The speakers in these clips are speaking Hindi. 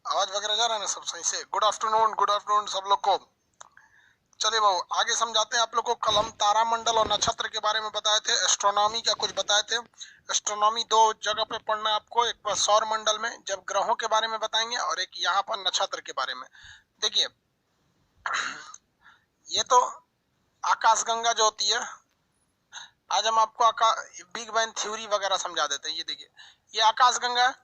आवाज वगैरह जा रहा है ना सब सही से? गुड आफ्टरनून सब लोग को। चलिए बाबू आगे समझाते हैं आप लोग को। कल हम तारामंडल और नक्षत्र के बारे में बताए थे, एस्ट्रोनॉमी का कुछ बताए थे। एस्ट्रोनॉमी दो जगह पे पढ़ना है आपको, एक बार सौर मंडल में जब ग्रहों के बारे में बताएंगे और एक यहाँ पर नक्षत्र के बारे में। देखिए ये तो आकाशगंगा जो होती है, आज हम आपको बिग बैंग थ्योरी वगैरह समझा देते हैं। ये देखिए ये आकाशगंगा है।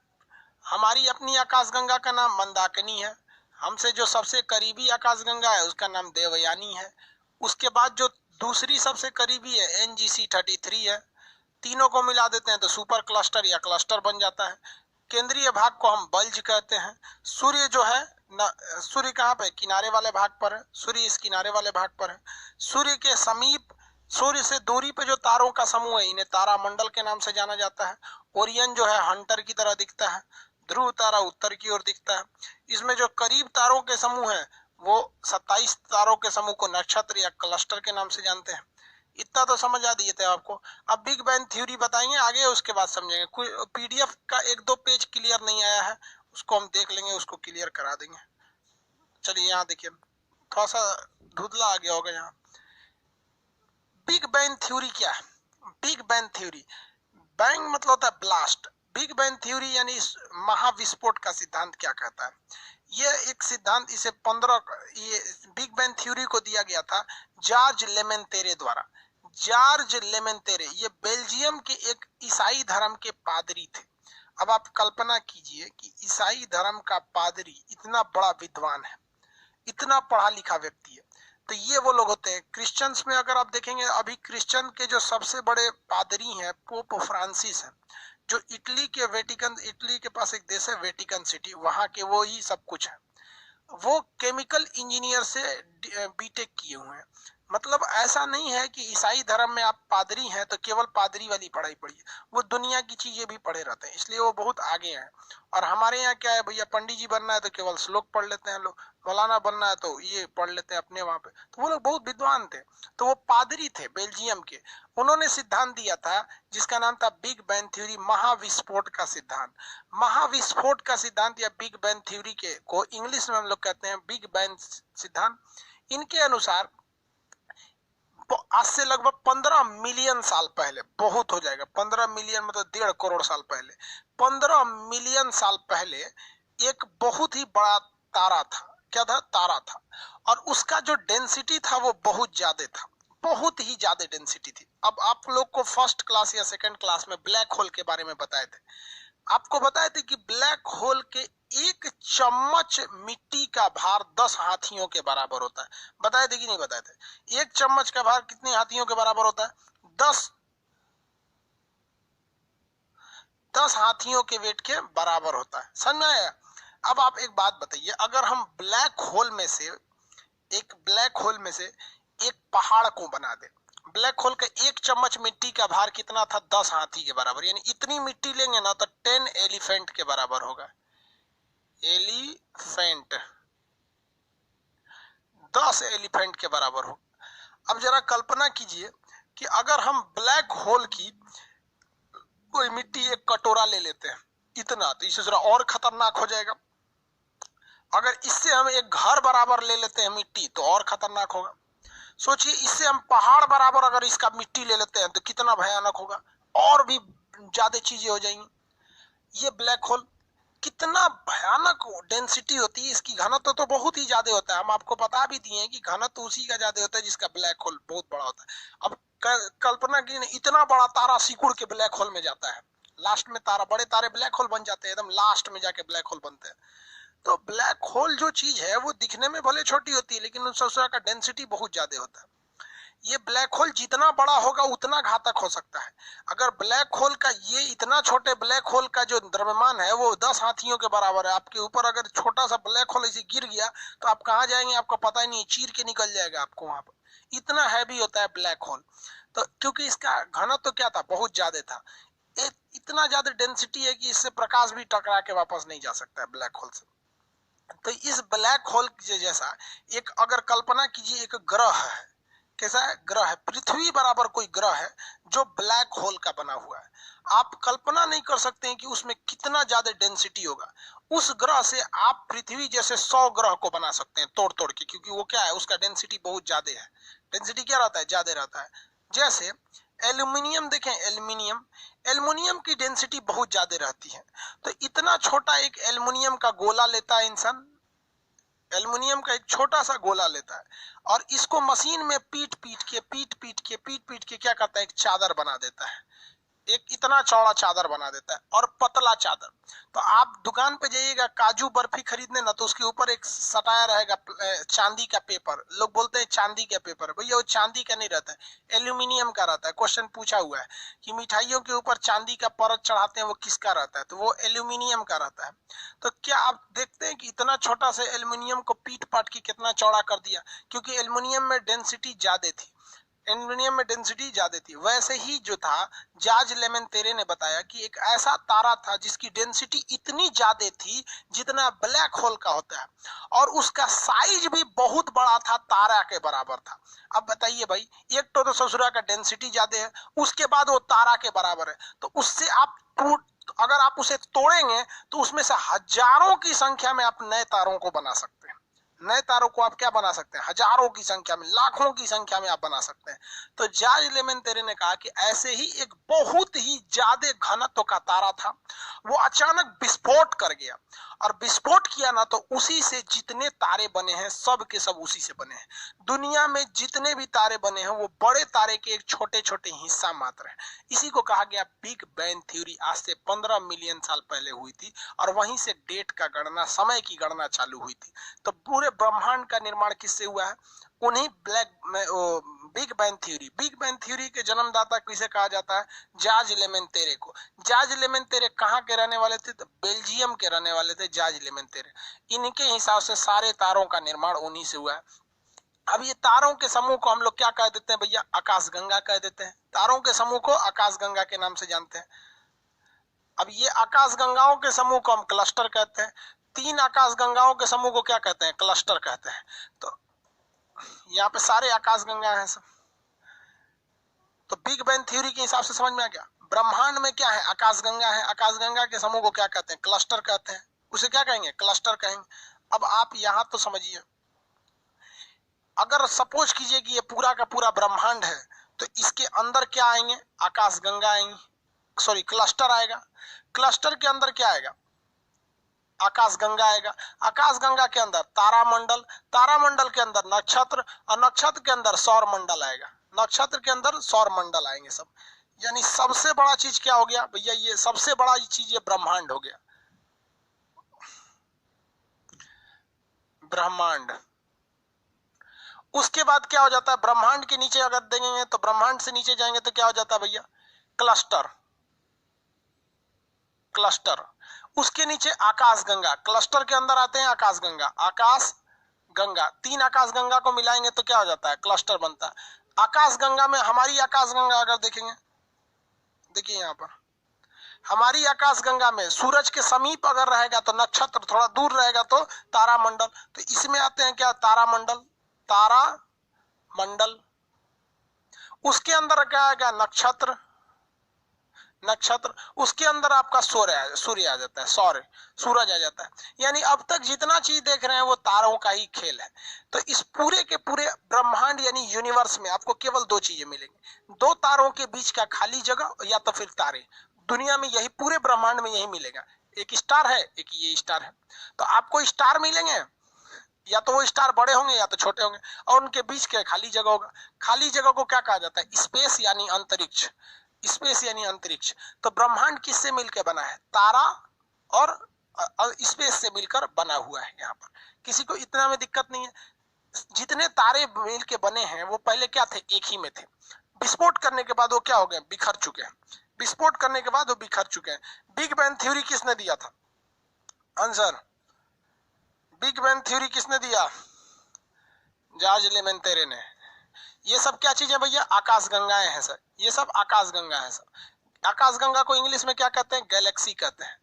हमारी अपनी आकाशगंगा का नाम मंदाकिनी है। हमसे जो सबसे करीबी आकाशगंगा है उसका नाम देवयानी है। उसके बाद जो दूसरी सबसे करीबी है NGC 33 है। तीनों को मिला देते हैं तो सुपर क्लस्टर या क्लस्टर बन जाता है। केंद्रीय भाग को हम बल्ज कहते हैं। सूर्य जो है सूर्य कहाँ पे? किनारे वाले भाग पर है। सूर्य इस किनारे वाले भाग पर है। सूर्य के समीप, सूर्य से दूरी पे जो तारों का समूह है इन्हें तारामंडल के नाम से जाना जाता है। ओरियन जो है हंटर की तरह दिखता है। ध्रुव तारा उत्तर की ओर दिखता है। इसमें जो करीब तारों के समूह है वो 27 तारों के समूह को नक्षत्र या क्लस्टर के नाम से जानते हैं। इतना तो समझ आ दिए थे आपको। अब बिग बैंग थ्योरी बताएंगे आगे, उसके बाद समझेंगे। कोई PDF का एक दो पेज क्लियर नहीं आया है, उसको हम देख लेंगे, उसको क्लियर करा देंगे। चलिए यहाँ देखिए, थोड़ा सा धुंधला आ गया होगा यहाँ। बिग बैंग थ्योरी क्या है? बिग बैंग थ्योरी, बैंग मतलब होता है ब्लास्ट। बिग बैंग थ्योरी यानी महाविस्फोट का सिद्धांत क्या कहता है? ये एक सिद्धांत इसे 15 ये बिग बैंग थ्योरी को दिया गया था जॉर्ज लेमेंतेरे द्वारा। जॉर्ज लेमेंतेरे ये बेल्जियम के एक ईसाई धर्म के पादरी थे। अब आप कल्पना कीजिए कि ईसाई धर्म का पादरी इतना बड़ा विद्वान है, इतना पढ़ा लिखा व्यक्ति है। तो ये वो लोग होते हैं। क्रिश्चियंस में अगर आप देखेंगे, अभी क्रिश्चियन के जो सबसे बड़े पादरी हैं पोप फ्रांसिस हैं, जो इटली के वेटिकन, इटली के पास एक देश है वेटिकन सिटी, वहां के वो ही सब कुछ है। वो केमिकल इंजीनियर से B.Tech किए हुए हैं। मतलब ऐसा नहीं है कि ईसाई धर्म में आप पादरी हैं तो केवल पादरी वाली पढ़ाई पढ़िए, वो दुनिया की चीजें भी पढ़े रहते हैं, इसलिए वो बहुत आगे हैं। और हमारे यहाँ क्या है भैया, पंडित जी बनना है तो केवल श्लोक पढ़ लेते हैं लोग, मौलाना बनना है तो ये पढ़ लेते हैं अपने वहां पे। तो वो लोग बहुत विद्वान थे। तो वो पादरी थे बेल्जियम के। उन्होंने सिद्धांत दिया था जिसका नाम था बिग बैंग थ्योरी, महाविस्फोट का सिद्धांत। महाविस्फोट का सिद्धांत या बिग बैंग थ्योरी के को इंग्लिश में हम लोग कहते हैं बिग बैंग सिद्धांत। इनके अनुसार आज से लगभग 15 मिलियन साल पहले, बहुत हो जाएगा 15 मिलियन मतलब 1.5 करोड़ साल पहले, 15 मिलियन साल पहले एक बहुत ही बड़ा तारा था। क्या था? तारा था। और उसका जो डेंसिटी था वो बहुत ज्यादा था, बहुत ही ज्यादा डेंसिटी थी। अब आप लोग को फर्स्ट क्लास या सेकंड क्लास में ब्लैक होल के बारे में बताए थे। आपको बताए थे कि ब्लैक होल के एक चम्मच मिट्टी का भार 10 हाथियों के बराबर होता है। बताए थे कि नहीं बताए थे? एक चम्मच का भार कितने हाथियों के बराबर होता है? 10 हाथियों के वेट के बराबर होता है। समझ में आया? अब आप एक बात बताइए, अगर हम ब्लैक होल में से एक पहाड़ को बना दे, ब्लैक होल का एक चम्मच मिट्टी का भार कितना था? 10 हाथी के बराबर। यानी इतनी मिट्टी लेंगे ना तो 10 एलिफेंट के बराबर होगा। एलिफेंट, 10 एलिफेंट के बराबर हो। अब जरा कल्पना कीजिए कि अगर हम ब्लैक होल की कोई मिट्टी एक कटोरा ले लेते हैं इतना, तो इससे जरा और खतरनाक हो जाएगा। अगर इससे हम एक घर बराबर ले लेते हैं मिट्टी तो और खतरनाक होगा। सोचिए इससे हम पहाड़ बराबर अगर इसका मिट्टी ले लेते हैं तो कितना भयानक होगा, और भी ज्यादा चीजें हो जाएंगी। ये ब्लैक होल कितना भयानक डेंसिटी होती है, इसकी घनत्व तो बहुत ही ज्यादा होता है। हम आपको बता भी दिए कि घनत्व उसी का ज्यादा होता है जिसका ब्लैक होल बहुत बड़ा होता है। अब कल्पना की इतना बड़ा तारा सिकुड़ के ब्लैक होल में जाता है, लास्ट में तारा, बड़े तारे ब्लैक होल बन जाते हैं, एकदम लास्ट में जाके ब्लैक होल बनते हैं। तो ब्लैक होल जो चीज है वो दिखने में भले छोटी होती है लेकिन उसका डेंसिटी बहुत ज्यादा होता है। ये ब्लैक होल जितना बड़ा होगा उतना घातक हो सकता है। अगर ब्लैक होल का ये इतना छोटे ब्लैक होल का जो द्रव्यमान है वो 10 हाथियों के बराबर है, आपके ऊपर अगर छोटा सा ब्लैक होल ऐसे गिर गया तो आप कहाँ जाएंगे आपको पता ही नहीं, चीर के निकल जाएगा आपको वहां पर। इतना हैवी होता है ब्लैक होल। तो क्योंकि इसका घनत्व तो क्या था, बहुत ज्यादा था। इतना ज्यादा डेंसिटी है कि इससे प्रकाश भी टकरा के वापस नहीं जा सकता है ब्लैक होल से। तो इस ब्लैक होल जैसा एक अगर कल्पना कीजिए एक ग्रह है, कैसा है, ग्रह है, पृथ्वी बराबर कोई ग्रह है जो ब्लैक होल का बना हुआ है। आप कल्पना नहीं कर सकते हैं कि उसमें कितना ज्यादा डेंसिटी होगा। उस ग्रह से आप पृथ्वी जैसे 100 ग्रह को बना सकते हैं तोड़ तोड़ के, क्योंकि वो क्या है, उसका डेंसिटी बहुत ज्यादा है। डेंसिटी क्या रहता है, ज्यादा रहता है। जैसे एल्यूमिनियम देखें, एल्यूमिनियम, एल्यूमिनियम की डेंसिटी बहुत ज्यादा रहती है। तो इतना छोटा एक एल्यूमिनियम का गोला लेता है इंसान, एल्युमिनियम का एक छोटा सा गोला लेता है और इसको मशीन में पीट पीट के क्या करता है, एक चादर बना देता है, एक इतना चौड़ा चादर बना देता है और पतला चादर। तो आप दुकान पे जाइएगा काजू बर्फी खरीदने ना, तो उसके ऊपर एक सटाया रहेगा चांदी का पेपर। लोग बोलते हैं चांदी का पेपर, भैया वो चांदी का नहीं रहता है, एल्यूमिनियम का रहता है। क्वेश्चन पूछा हुआ है कि मिठाइयों के ऊपर चांदी का परत चढ़ाते हैं, वो किसका रहता है, तो वो एल्यूमिनियम का रहता है। तो क्या आप देखते हैं कि इतना छोटा से एल्यूमिनियम को पीट पाट के कितना चौड़ा कर दिया, क्योंकि एल्यूमिनियम में डेंसिटी ज्यादा थी, एल्युमिनियम में डेंसिटी ज्यादा थी। वैसे ही जो था, जॉर्ज लेमेंतेरे ने बताया कि एक ऐसा तारा था जिसकी डेंसिटी इतनी ज्यादा थी जितना ब्लैक होल का होता है, और उसका साइज भी बहुत बड़ा था, तारा के बराबर था। अब बताइए भाई, एक तो ससुरा का डेंसिटी ज्यादा है, उसके बाद वो तारा के बराबर है, तो उससे आप अगर आप उसे तोड़ेंगे तो उसमें से हजारों की संख्या में आप नए तारों को बना सकते हैं। नए तारों को आप क्या बना सकते हैं, हजारों की संख्या में, लाखों की संख्या में आप बना सकते हैं। तो जॉर्ज लेमेंतेरे ने कहा कि ऐसे ही एक बहुत ही ज्यादा घनत्व का तारा था, वो अचानक विस्फोट कर गया, और विस्फोट किया ना तो उसी से जितने तारे बने हैं सब के सब उसी से बने हैं। दुनिया में जितने भी तारे बने हैं वो बड़े तारे के एक छोटे छोटे हिस्सा मात्र है। इसी को कहा गया बिग बैंग थ्योरी। आज से 15 मिलियन साल पहले हुई थी, और वहीं से डेट का गणना, समय की गणना चालू हुई थी। तो पूरे ब्रह्मांड का निर्माण किससे हुआ है, उन्हीं big bang theory. Big bang theory के जन्मदाता किसे कहा जाता है, जॉर्ज लेमेंतेरे को। जॉर्ज लेमेंतेरे कहाँ के रहने वाले थे, तो बेल्जियम के रहने वाले थे जॉर्ज लेमेंतेरे। इनके हिसाब से सारे तारों का निर्माण उन्हीं से हुआ है। अब ये तारों के समूह को हम लोग क्या कह देते हैं भैया, आकाशगंगा कह देते हैं। तारों के समूह को आकाशगंगा के नाम से जानते हैं। अब ये आकाशगंगाओं के समूह को हम क्लस्टर कहते हैं। 3 आकाशगंगाओं के समूह को क्या कहते हैं, क्लस्टर कहते हैं। तो यहाँ पे सारे आकाशगंगा हैं सब। तो बिग बैंग थ्योरी के हिसाब से समझ में आ गया, ब्रह्मांड में क्या है, आकाशगंगा है। आकाशगंगा के समूह को क्या कहते हैं, क्लस्टर कहते हैं। उसे क्या कहेंगे, क्लस्टर कहेंगे। अब आप यहाँ तो समझिए, अगर सपोज कीजिए कि ये पूरा का पूरा ब्रह्मांड है, तो इसके अंदर क्या आएंगे, आकाशगंगा आएंगी, सॉरी क्लस्टर आएगा। क्लस्टर के अंदर क्या आएगा, आकाशगंगा आएगा। आकाशगंगा के अंदर तारामंडल, तारामंडल के अंदर नक्षत्र, और नक्षत्र के अंदर सौर मंडल आएगा, नक्षत्र के अंदर सौर मंडल आएंगे सब। यानी सबसे बड़ा चीज क्या हो गया भैया, ये सबसे बड़ा चीज ये ब्रह्मांड हो गया, ब्रह्मांड। उसके बाद क्या हो जाता है, ब्रह्मांड के नीचे अगर देखेंगे तो, ब्रह्मांड से नीचे जाएंगे तो क्या हो जाता है भैया, क्लस्टर, क्लस्टर। उसके नीचे आकाशगंगा, क्लस्टर के अंदर आते हैं आकाशगंगा, आकाशगंगा। 3 आकाशगंगा को मिलाएंगे तो क्या हो जाता है, क्लस्टर बनता है। आकाशगंगा में, हमारी आकाशगंगा अगर देखेंगे, देखिए यहाँ पर हमारी आकाशगंगा में सूरज के समीप अगर रहेगा तो नक्षत्र, थोड़ा दूर रहेगा तो तारामंडल। तो इसमें आते हैं क्या, तारामंडल, तारामंडल। उसके अंदर क्या आएगा, नक्षत्र, नक्षत्र। उसके अंदर आपका सूर्य आ जाता है, सूरज आ जाता है। यानी अब तक जितना चीज देख रहे हैं वो तारों का ही खेल है। तो इस पूरे के पूरे ब्रह्मांड यानी यूनिवर्स में आपको केवल 2 चीजें मिलेंगी, 2 तारों के बीच का खाली जगह, या तो फिर तारे। दुनिया में यही, पूरे ब्रह्मांड में यही मिलेगा। एक स्टार है, एक ये स्टार है। तो आपको स्टार मिलेंगे, या तो वो स्टार बड़े होंगे या तो छोटे होंगे, और उनके बीच के खाली जगह होगा। खाली जगह को क्या कहा जाता है, स्पेस यानी अंतरिक्ष, स्पेस यानी अंतरिक्ष। तो ब्रह्मांड किससे मिलकर बना है, तारा और स्पेस से मिलकर बना हुआ है। यहाँ पर किसी को इतना में दिक्कत नहीं है। जितने तारे मिलके बने हैं वो पहले क्या थे, एक ही में थे। विस्फोट करने के बाद वो क्या हो गए, बिखर चुके हैं। विस्फोट करने के बाद वो बिखर चुके हैं। बिग बैंग थ्योरी किसने दिया था, आंसर, बिग बैंग थ्योरी किसने दिया, जॉर्ज लेमेंतेरे ने। ये सब क्या चीजें भैया, आकाशगंगाएं हैं सर, ये सब आकाशगंगा है सर। आकाशगंगा को इंग्लिश में क्या कहते हैं, गैलेक्सी कहते हैं,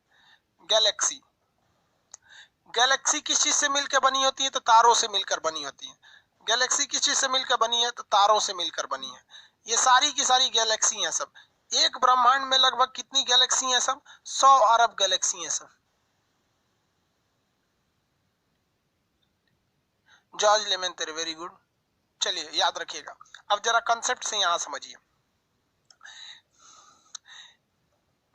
गैलेक्सी। गैलेक्सी किस चीज से मिलकर बनी होती है, तो तारों से मिलकर बनी होती है। गैलेक्सी किस चीज से मिलकर बनी है? तो तारों से मिलकर बनी है। ये सारी की सारी गैलेक्सी हैं सब। एक ब्रह्मांड में लगभग कितनी गैलेक्सी हैं सब? 100 अरब गैलेक्सी हैं सब। George Lemaitre, very good. चलिए याद रखिएगा। अब जरा कंसेप्ट से यहां समझिए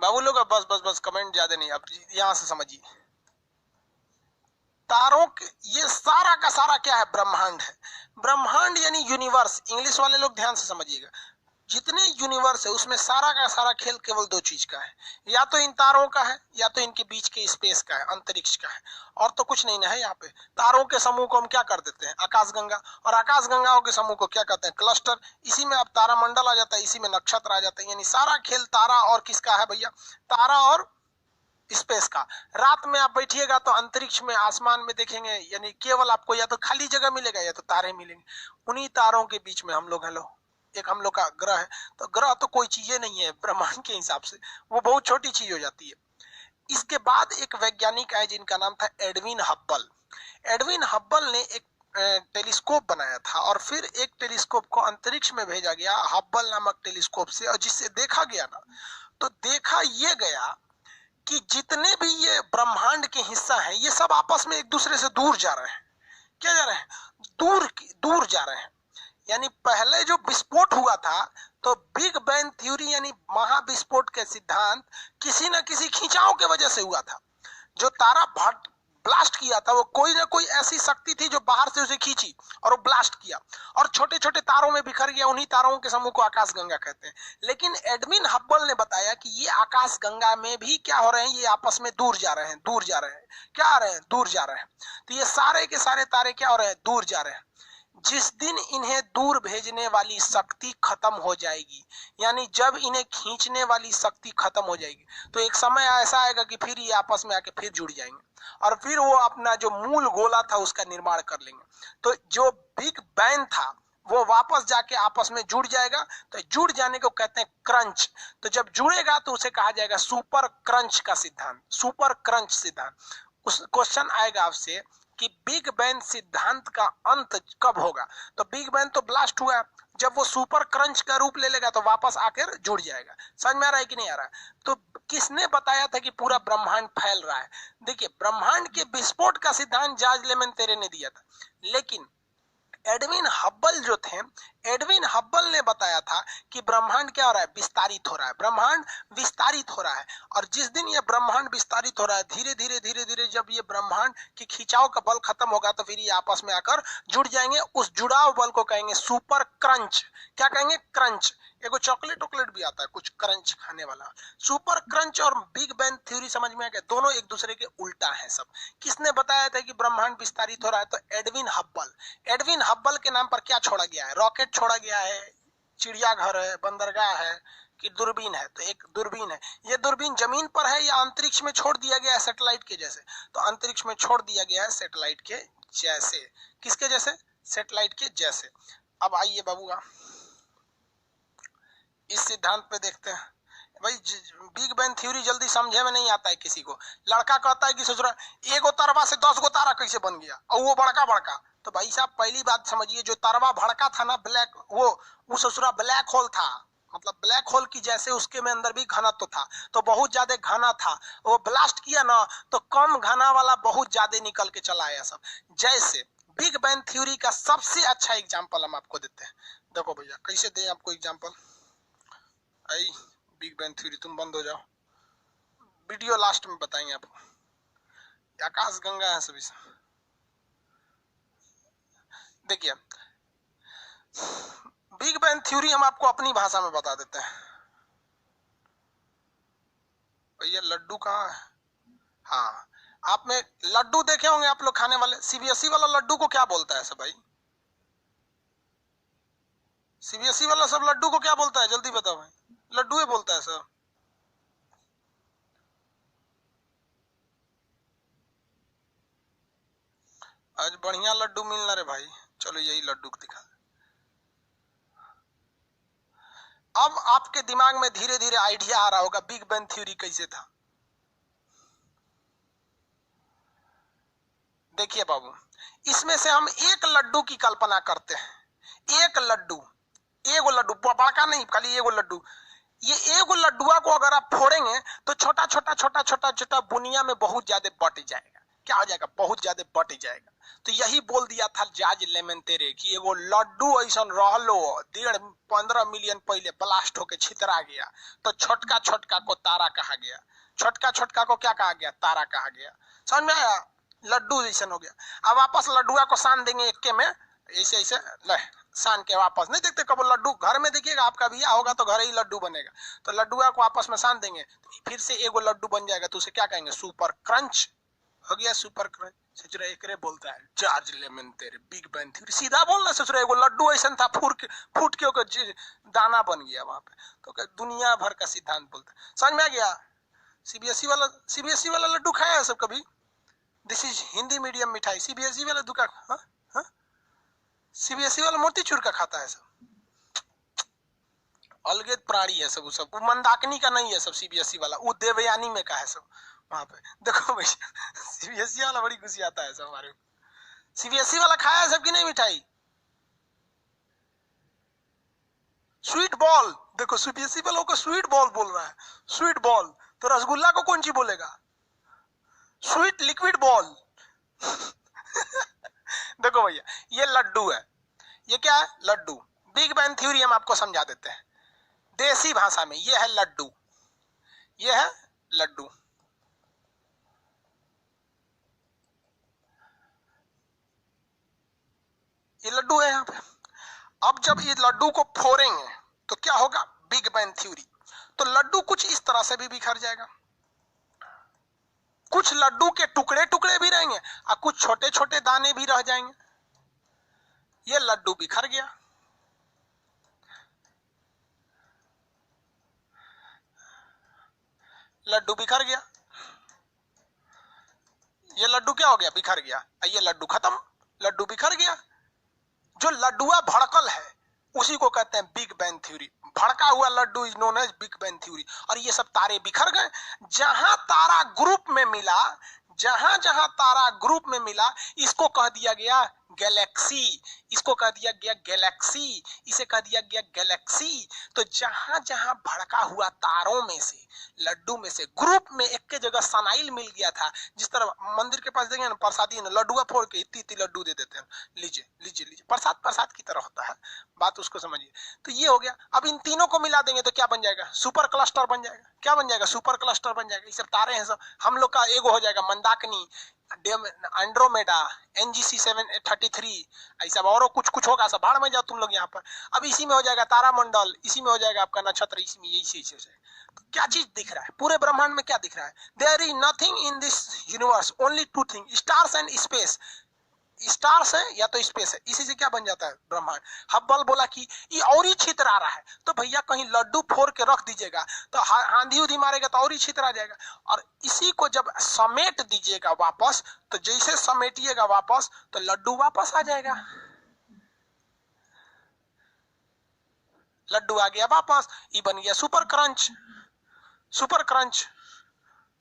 बाबू लोग। अब बस बस बस कमेंट ज्यादा नहीं, अब यहां से समझिए। तारों के ये सारा का सारा क्या है? ब्रह्मांड है। ब्रह्मांड यानी यूनिवर्स। इंग्लिश वाले लोग ध्यान से समझिएगा, जितने यूनिवर्स है उसमें सारा का सारा खेल केवल दो चीज का है, या तो इन तारों का है या तो इनके बीच के स्पेस का है, अंतरिक्ष का है, और तो कुछ नहीं ना है यहाँ पे। तारों के समूह को हम क्या कर देते हैं? आकाशगंगा। और आकाशगंगाओं के समूह को क्या कहते हैं? क्लस्टर। इसी में अब तारामंडल आ जाता है, इसी में नक्षत्र आ जाते हैं। यानी सारा खेल तारा और किसका है भैया? तारा और स्पेस का। रात में आप बैठिएगा तो अंतरिक्ष में आसमान में देखेंगे, यानी केवल आपको या तो खाली जगह मिलेगा या तो तारे मिलेंगे। उन्हीं तारों के बीच में हम लोग हैं। लो, एक हम लोग का ग्रह है। तो ग्रह तो कोई चीजें नहीं है ब्रह्मांड के हिसाब से, वो बहुत छोटी चीज हो जाती है। इसके बाद एक वैज्ञानिक आए जिनका नाम था एडविन हब्बल। एडविन हब्बल ने एक टेलीस्कोप बनाया था, और फिर एक टेलीस्कोप को अंतरिक्ष में भेजा गया हब्बल नामक टेलीस्कोप से, और जिससे देखा गया ना, तो देखा ये गया कि जितने भी ये ब्रह्मांड के हिस्सा हैं ये सब आपस में एक दूसरे से दूर जा रहे हैं। क्या जा रहे हैं? दूर दूर जा रहे हैं। यानी पहले जो विस्फोट हुआ था, तो बिग बैंग थ्योरी यानी महाविस्फोट के सिद्धांत किसी न किसी खिंचाव के वजह से हुआ था। जो तारा ब्लास्ट किया था वो कोई ना कोई ऐसी शक्ति थी जो बाहर से उसे खींची और वो ब्लास्ट किया, और छोटे छोटे तारों में बिखर गया। उन्हीं तारों के समूह को आकाशगंगा कहते हैं। लेकिन एडविन हब्बल ने बताया कि ये आकाशगंगा में भी क्या हो रहे हैं? ये आपस में दूर जा रहे हैं, दूर जा रहे हैं। क्या आ रहे हैं? दूर जा रहे हैं। तो ये सारे के सारे तारे क्या हो रहे हैं? दूर जा रहे हैं। जिस दिन इन्हें दूर भेजने वाली शक्ति खत्म हो जाएगी, यानी जब इन्हें खींचने वाली शक्ति खत्म हो जाएगी, तो एक समय ऐसा आएगा कि फिर ये आपस में आके फिर जुड़ जाएंगे, और फिर वो अपना जो मूल गोला था उसका निर्माण कर लेंगे। तो जो बिग बैंग था वो वापस जाके आपस में जुड़ जाएगा। तो जुड़ जाने को कहते हैं क्रंच। तो जब जुड़ेगा तो उसे कहा जाएगा सुपर क्रंच का सिद्धांत, सुपर क्रंच सिद्धांत। उस क्वेश्चन आएगा आपसे कि बिग बैंग सिद्धांत का अंत कब होगा? तो बिग बैंग तो ब्लास्ट हुआ, जब वो सुपर क्रंच का रूप ले लेगा तो वापस आकर जुड़ जाएगा। समझ में आ रहा है कि नहीं आ रहा है? तो किसने बताया था कि पूरा ब्रह्मांड फैल रहा है? देखिए, ब्रह्मांड के विस्फोट का सिद्धांत जॉर्ज लेमेंटेरे ने दिया था, लेकिन एडविन हब्बल जो थे, एडविन हब्बल ने बताया था कि ब्रह्मांड क्या हो रहा है? विस्तारित हो रहा है। ब्रह्मांड विस्तारित हो रहा है, और जिस दिन ये ब्रह्मांड विस्तारित हो रहा है, धीरे धीरे धीरे धीरे जब ये ब्रह्मांड के खिंचाव का बल खत्म होगा तो फिर ये आपस में आकर जुड़ जाएंगे। उस जुड़ाव बल को कहेंगे सुपर क्रंच। क्या कहेंगे? क्रंच। एगो चॉकलेट वॉकलेट भी आता है कुछ क्रंच खाने वाला। सुपर क्रंच और बिग बैंग थ्योरी समझ में आ गया? दोनों एक दूसरे के उल्टा है सब। किसने बताया था कि ब्रह्मांड विस्तारित हो रहा है? तो एडविन हब्बल। एडविन हब्बल के नाम पर क्या छोड़ा गया है? रॉकेट छोड़ा गया है, चिड़ियाघर है, बंदरगाह है, कि दूरबीन है? तो एक दूरबीन है। ये दूरबीन जमीन पर है या अंतरिक्ष में छोड़ दिया गया है सैटेलाइट के जैसे? तो अंतरिक्ष में छोड़ दिया गया है सैटेलाइट के जैसे। किसके जैसे? सैटेलाइट के जैसे। अब आइए बाबूआ, इस सिद्धांत पे देखते हैं। भाई बिग बैंग थ्योरी जल्दी समझे में नहीं आता है किसी को। लड़का कहता है कि ससुरा एगो तरवा से 10 गो तारा कैसे बन गया, और वो बड़का बड़का। तो भाई साहब पहली बात समझिए, जो तरवा भड़का था ना ब्लैक, वो ससुरा ब्लैक होल था। मतलब ब्लैक होल की जैसे उसके में अंदर भी घनत्व तो था, तो बहुत ज्यादा घना था। वो ब्लास्ट किया ना तो कम घना वाला बहुत ज्यादा निकल के चला आया सब। जैसे बिग बैंग थ्योरी का सबसे अच्छा एग्जाम्पल हम आपको देते हैं। देखो भैया कैसे दे आपको एग्जाम्पल। आई बिग बैंग थ्योरी, तुम बंद हो जाओ, वीडियो लास्ट में बताएंगे आपको। आकाश गंगा है सभी। देखिए बिग बैंग थ्योरी हम आपको अपनी भाषा में बता देते हैं। भैया लड्डू कहाँ है? हाँ, आपने लड्डू देखे होंगे आप लोग खाने वाले। सीबीएसई वाला लड्डू को क्या बोलता है सब भाई? सीबीएसई वाला सब लड्डू को क्या बोलता है? जल्दी बताओ भाई। लड्डू ही बोलता है सर। आज बढ़िया लड्डू मिलना रे भाई। चलो यही लड्डू दिखा। अब आपके दिमाग में धीरे धीरे आइडिया आ रहा होगा बिग बैंग थ्योरी कैसे था। देखिए बाबू, इसमें से हम एक लड्डू की कल्पना करते हैं। एक लड्डू, एगो लड्डू, बड़का नहीं, खाली एगो लड्डू। ये एगो लड्डुआ को अगर आप फोड़ेंगे तो छोटा छोटा छोटा छोटा छोटा बुनिया में बहुत ज्यादा बट जाएगा। क्या हो जाएगा? बहुत ज्यादा बट जाएगा। तो यही बोल दिया था जॉर्ज लेमेंतेरे कि एगो लड्डू ऐसा रहलो 15 मिलियन पहले ब्लास्ट होके छितरा गया, तो छोटका छोटका को तारा कहा गया। छोटका छोटका को क्या कहा गया? तारा कहा गया। समझ में आया? लड्डू जैसा हो गया। अब वापस लड्डुआ को सान देंगे एक्के में, ऐसे ऐसे ले सान के वापस। नहीं देखते कब लड्डू घर में देखिएगा, आपका बिया होगा तो घर ही लड्डू बनेगा, तो लड्डुआ को आपस में सान देंगे तो फिर से एगो लड्डू बन जाएगा। तो उसे क्या कहेंगे? सुपर क्रंच हो गया। सुपर क्रंच सचुरा एकरे बोलता है जॉर्ज लेमेंतेरे, बिग बैंग थ्योरी। सीधा बोलना सचुरा, एगो लड्डू ऐसा था फूट के ओकर दाना बन गया वहां पे। तो दुनिया भर का सिद्धांत बोलता है। समझ में आ गया? सीबीएसई वाला लड्डू खाया है सब कभी? दिस इज हिंदी मीडियम मिठाई। सीबीएसई वाला दुकान, हाँ हाँ, सीबीएसई वाला मोतीचूर का खाता है सब। अलग प्राणी है सब। सब मंदाकिनी का नहीं है सब। सीबीएसई वाला वो देवयानी में का है सब। वहां पे देखो भाई, सीबीएसई वाला बड़ी खुशी आता है सब हमारे। सीबीएसई वाला खाया है सब की नहीं मिठाई? स्वीट बॉल, देखो सीबीएसई वालों को स्वीट बॉल बोल रहा है। स्वीट बॉल, तो रसगुल्ला को कौन सी बोलेगा? Sweet liquid ball. देखो भैया, ये लड्डू है। ये क्या है? लड्डू। बिग बैंग थ्योरी हम आपको समझा देते हैं देसी भाषा में। ये है लड्डू, ये है लड्डू। ये लड्डू है यहाँ पे। अब जब ये लड्डू को फोड़ेंगे तो क्या होगा? Big bang theory. तो लड्डू कुछ इस तरह से भी बिखर जाएगा। कुछ लड्डू के टुकड़े टुकड़े भी रहेंगे और कुछ छोटे छोटे दाने भी रह जाएंगे। ये लड्डू बिखर गया। लड्डू बिखर गया। ये लड्डू क्या हो गया? बिखर गया। ये लड्डू खत्म, लड्डू बिखर गया। जो लड्डुआ भड़कल है उसी को कहते हैं बिग बैंग थ्योरी। भड़का हुआ लड्डू is known as big bang theory. और ये सब तारे बिखर गए। जहां तारा ग्रुप में मिला, जहां जहां तारा ग्रुप में मिला, इसको कह दिया गया गैलेक्सी। इसको कह दिया गया गैलेक्सी, इसे कह दिया गया गैलेक्सी। तो जहां जहां भड़का हुआ तारों में से, लड्डू में से, ग्रुप में एक के जगह सनाइल मिल गया था। जिस तरह मंदिर के पास देंगे ना प्रसादी ना, लड्डुआ फोड़ के इतनी इतनी लड्डू दे देते हैं, लीजिए लीजिए लीजिए। प्रसाद प्रसाद की तरह होता है, बात उसको समझिए। तो ये हो गया। अब इन तीनों को मिला देंगे तो क्या बन जाएगा? सुपर क्लस्टर बन जाएगा। क्या बन जाएगा? सुपर क्लस्टर बन जाएगा। ये सब तारे हैं सब। हम लोग का एगो हो जाएगा मंदाकिनी, एंड्रोमेडा, NGC 733, ऐसा और कुछ कुछ होगा। सब भाड़ में जाओ तुम लोग यहाँ पर। अब इसी में हो जाएगा तारामंडल, इसी में हो जाएगा आपका नक्षत्र, इसी में यही चीज है। तो क्या चीज दिख रहा है पूरे ब्रह्मांड में? क्या दिख रहा है? There is nothing in this universe, only two thing, stars and space. Stars है या तो स्पेस है, इसी से क्या बन जाता है? ब्रह्मांड। हब्बल बोला कि ये और ही छितरा रहा है। तो भैया कहीं लड्डू फोड़ के रख दीजिएगा तो आंधी उधी मारेगा तो और ही छितरा जाएगा। और इसी को जब समेट दीजिएगा वापस, तो जैसे समेटिएगा वापस तो लड्डू वापस आ जाएगा। लड्डू आ गया वापस, ये बन गया super crunch. Super crunch,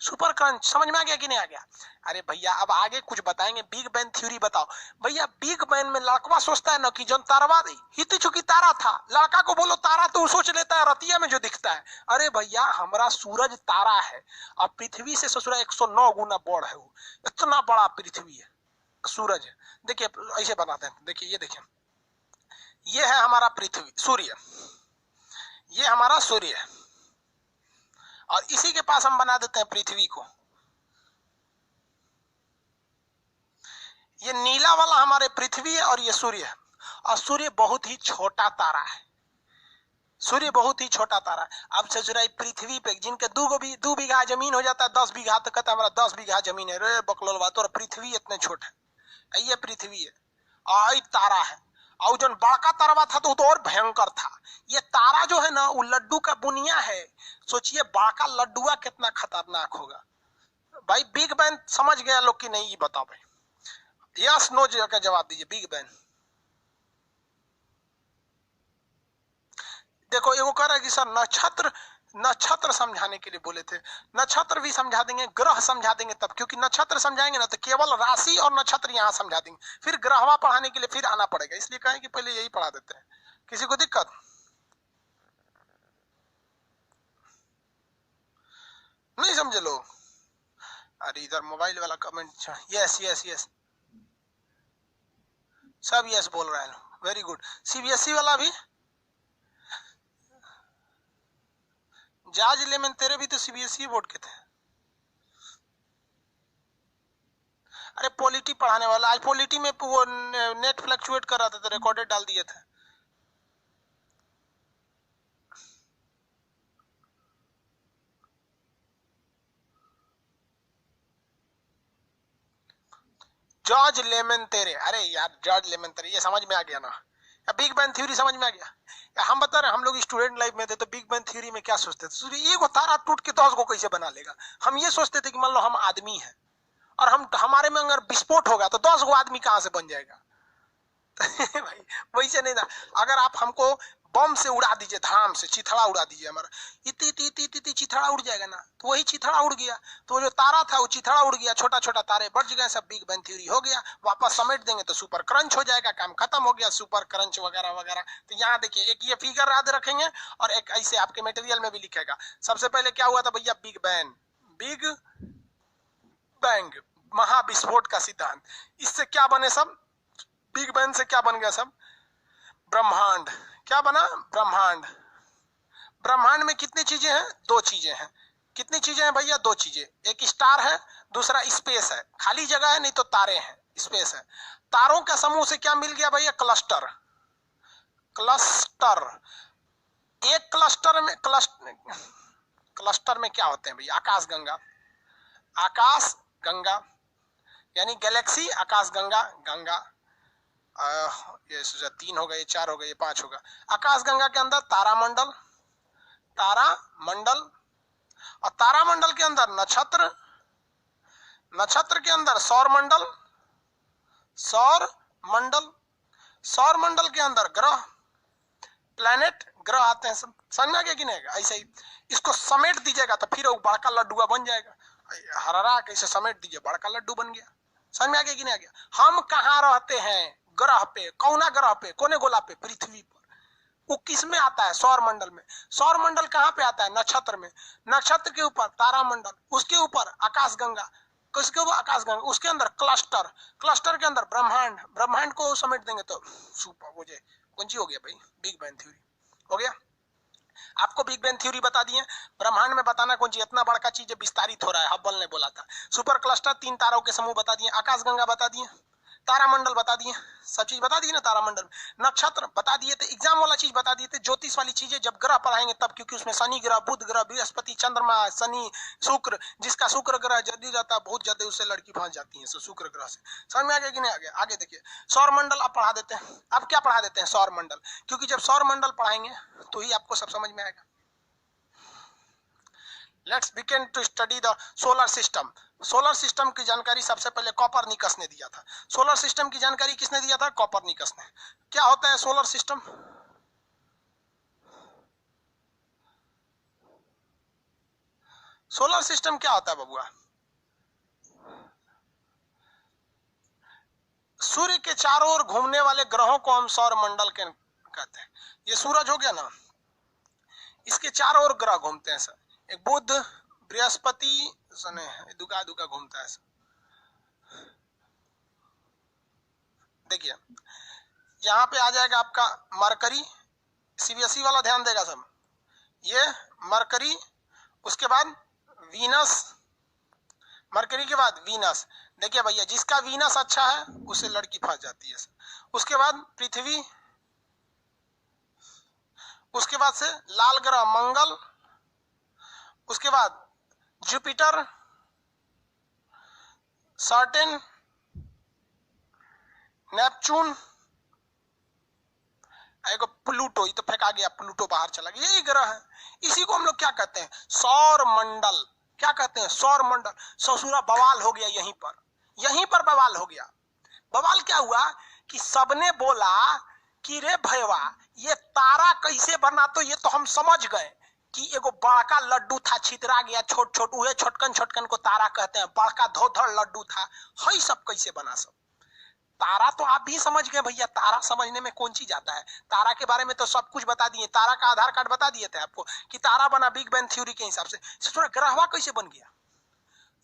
super crunch. समझ में आ गया कि नहीं आ गया? अरे भैया अब आगे कुछ बताएंगे। बिग बैंग थ्योरी बताओ भैया। बिग बैंग में लड़का सोचता है ना कि जो तारा हिती चुकी तारा था, लड़का को बोलो तारा तो सोच लेता है रतिया में जो दिखता है। अरे भैया हमारा सूरज तारा है और पृथ्वी से ससुरा 109 गुना बड़ है। वो इतना बड़ा पृथ्वी है, सूरज है। देखिए ऐसे बनाते हैं, देखिए ये देखिए, ये है हमारा पृथ्वी, सूर्य, ये हमारा सूर्य है। और इसी के पास हम बना देते हैं पृथ्वी को। ये नीला वाला हमारे पृथ्वी है और ये सूर्य है। और सूर्य बहुत ही छोटा तारा है। सूर्य बहुत ही छोटा तारा है। अब ससुराई पृथ्वी पे जिनके 2 बीघा जमीन हो जाता है 10 बीघा, तो कहता है हमारा 10 बीघा जमीन है। रे बकलोल बात। और पृथ्वी इतने छोटे है, ये पृथ्वी है और तारा है। और जो बड़का तारा था तो और भयंकर था। ये तारा जो है ना वो लड्डू का बुनिया है। सोचिए बड़का लड्डुआ कितना खतरनाक होगा। भाई बिग बैंग समझ गया लोग कि नहीं? ये बताओ भाई, यस नो का जवाब दीजिए। बिग बैंग देखो एगो कह रहा है कि सर नक्षत्र नक्षत्र समझाने के लिए बोले थे। नक्षत्र भी समझा देंगे, ग्रह समझा देंगे तब, क्योंकि नक्षत्र समझाएंगे ना तो केवल राशि और नक्षत्र यहाँ समझा देंगे, फिर ग्रहवा पढ़ाने के लिए फिर आना पड़ेगा, इसलिए कहें कि पहले यही पढ़ा देते हैं। किसी को दिक्कत? नहीं समझे लोग? अरे इधर मोबाइल वाला कमेंट, यस यस यस, सब यस बोल रहे हैं, वेरी गुड। सीबीएसई वाला भी, जाज लेमन तेरे भी तो सीबीएसई बोर्ड के थे। अरे पॉलिटी पढ़ाने वाला, आज पॉलिटी में वो नेट फ्लक्चुएट कर रहा था तो रिकॉर्डेड डाल दिए थे। जॉर्ज लेमन तेरे, अरे यार जॉर्ज लेमन तेरे, ये समझ में आ गया ना? बिग बैंग थ्योरी समझ में आ गया? हम बता रहे, हम लोग स्टूडेंट लाइफ में थे तो बिग बैंग थ्योरी में क्या सोचते थे? ये को तारा टूट के 10 को कैसे बना लेगा? हम ये सोचते थे कि मान लो हम आदमी हैं और हमारे में अगर विस्फोट होगा तो 10 आदमी कहां से बन जाएगा? भाई वैसे नहीं था। अगर आप हमको बम से उड़ा दीजिए, धाम से चिथड़ा उड़ा दीजिए, हमारा इति इति इति इति चिथड़ा उड़ जाएगा ना, तो वही चिथड़ा उड़ गया, तो जो तारा था वो चिथड़ा उड़ गया, छोटा छोटा तारे बच गए, सब बिग बैंग थ्योरी हो गया। वापस समेट देंगे तो सुपर क्रंच हो जाएगा, काम खत्म हो गया, सुपर क्रंच वगैरह वगैरह। तो यहाँ देखिए, एक ये फिगर याद रखेंगे और एक ऐसे आपके मटेरियल में भी लिखेगा। सबसे पहले क्या हुआ था भैया? बिग बैंग, बिग बैंग, महाविस्फोट का सिद्धांत। इससे क्या बने सब? बिग बैंग से क्या बन गया सब? ब्रह्मांड। क्या बना? ब्रह्मांड। ब्रह्मांड में कितनी चीजें हैं? 2 चीजें हैं। कितनी चीजें हैं भैया? 2 चीजें, एक स्टार है, दूसरा स्पेस है। खाली जगह है नहीं तो तारे हैं, स्पेस है। तारों के समूह से क्या मिल गया भैया? क्लस्टर। क्लस्टर, एक क्लस्टर में क्या होते हैं भैया? आकाश गंगा। आकाश गंगा यानी गैलेक्सी, आकाश गंगा, गंगा। ये 3 हो गए, 4 हो गए, 5 होगा। आकाश गंगा के अंदर तारामंडल, तारामंडल, और तारामंडल के अंदर नक्षत्र, नक्षत्र के अंदर सौरमंडल, सौरमंडल, सौरमंडल के अंदर ग्रह, प्लैनेट, ग्रह आते हैं सब। समझ में आ गया कि नहीं? ऐसे ही इसको समेट दीजिएगा तो फिर वो बड़का लड्डू बन जाएगा। हरारा कैसे समेट दीजिए, बड़का लड्डू बन गया। समझ में आ गया कि नहीं आ गया? हम कहाँ रहते हैं? ग्रह पे। कौना ग्रह पे? कोने गोला पे? पृथ्वी पर। वो किस में आता है? सौरमंडल में। सौरमंडल कहाँ पे आता है? नक्षत्र में। नक्षत्र के ऊपर तारामंडल, उसके ऊपर आकाशगंगा, किसके ऊपर? आकाशगंगा, उसके अंदर क्लस्टर, क्लस्टर के अंदर ब्रह्मांड, ब्रह्मांड को समेट देंगे तो सुपर हो जाए। कौन सी हो गया भाई? बिग बैंग थ्योरी हो गया। आपको बिग बैंग थ्योरी बता दिए। ब्रह्मांड में बताना कौन सी इतना बड़का चीज विस्तारित हो रहा है, हब्बल ने बोला था। सुपर क्लस्टर 3 तारों के समूह बता दिए, आकाशगंगा बता दिए, तारामंडल बता दिए, सब चीज बता दी ना। तारामंडल, नक्षत्र बता दिए थे, एग्जाम वाला चीज बता दिए थे। ज्योतिष वाली चीजें जब ग्रह पढ़ाएंगे तब, क्योंकि उसमें शनि ग्रह, बुध ग्रह, बृहस्पति, चंद्रमा, शनि, शुक्र, जिसका शुक्र ग्रह जल्दी रहता है बहुत जल्दी उससे लड़की फंस जाती है, शुक्र ग्रह से। समझ में आ गया कि नहीं आ गया? आगे देखिए, सौरमंडल अब पढ़ा देते हैं। अब क्या पढ़ा देते हैं? सौरमंडल, क्योंकि जब सौरमंडल पढ़ाएंगे तो ही आपको सब समझ में आएगा। Let's begin to study the solar system. Solar system की जानकारी सबसे पहले कॉपरनिकस ने दिया था। सोलर सिस्टम की जानकारी किसने दिया था? कॉपरनिकस ने। क्या होता है सोलर सिस्टम? सोलर सिस्टम क्या होता है बबुआ? सूर्य के चारों ओर घूमने वाले ग्रहों को हम सौर मंडल के कहते हैं। ये सूरज हो गया ना, इसके चारों ओर ग्रह घूमते हैं सर। एक बुध, बृहस्पति, दुका दुका घूमता है सर। देखिए यहां पे आ जाएगा आपका मरकरी, सीबीएसई वाला ध्यान देगा सब। ये मरकरी, उसके बाद वीनस, मरकरी के बाद वीनस। देखिए भैया, जिसका वीनस अच्छा है उसे लड़की फंस जाती है। उसके बाद पृथ्वी, उसके बाद से लाल ग्रह मंगल, उसके बाद जुपिटर, सैटर्न, नेपच्यून, एगो प्लूटो, ये तो फेंका गया, प्लूटो बाहर चला गया। यही ग्रह है, इसी को हम लोग क्या कहते हैं? सौर मंडल। क्या कहते हैं? सौर मंडल। ससुरा बवाल हो गया यहीं पर, यहीं पर बवाल हो गया। बवाल क्या हुआ कि सबने बोला कि रे भैया ये तारा कैसे बना, तो ये तो हम समझ गए कि एगो बड़का लड्डू था, छितरा गया, छोट छोट, उहे छोटकन छोटकन को तारा कहते हैं, बड़का धोधड़ लड्डू था, हई सब कैसे बना सब? तारा तो आप भी समझ गए भैया, तारा समझने में कौन चीज आता है? तारा के बारे में तो सब कुछ बता दिए, तारा का आधार कार्ड बता दिए थे आपको कि तारा बना बिग बैंग थ्योरी के हिसाब से। थोड़ा ग्रहवा कैसे बन गया?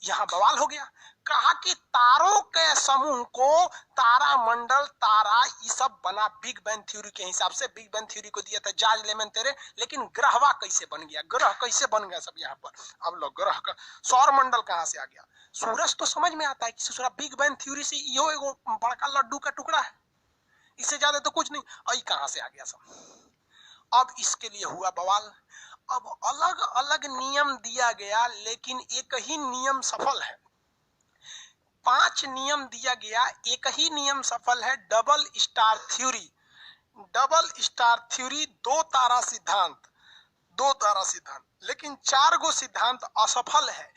यहां बवाल हो गया। कहा कि तारों के समूह को तारा मंडल, तारा ये सब बना बिग बैंग थ्योरी के हिसाब से। बिग बैंग थ्योरी को दिया था जॉर्ज लेमेंटेरे, लेकिन ग्रहवा कैसे बन गया, ग्रह कैसे बन गया सब यहाँ पर? अब लोग ग्रह का सौर मंडल कहां से आ गया? सूरज तो समझ में आता है कि ससुरा बिग बैंग थ्योरी से यो एगो बड़का लड्डू का टुकड़ा है, इससे ज्यादा तो कुछ नहीं। आई कहां से आ गया सब? अब इसके लिए हुआ बवाल। अब अलग अलग नियम दिया गया, लेकिन एक ही नियम सफल है। 5 नियम दिया गया, एक ही नियम सफल है, double star theory. Double star theory, दो तारा सिद्धांत, दो तारा सिद्धांत, लेकिन 4 गो सिद्धांत असफल है।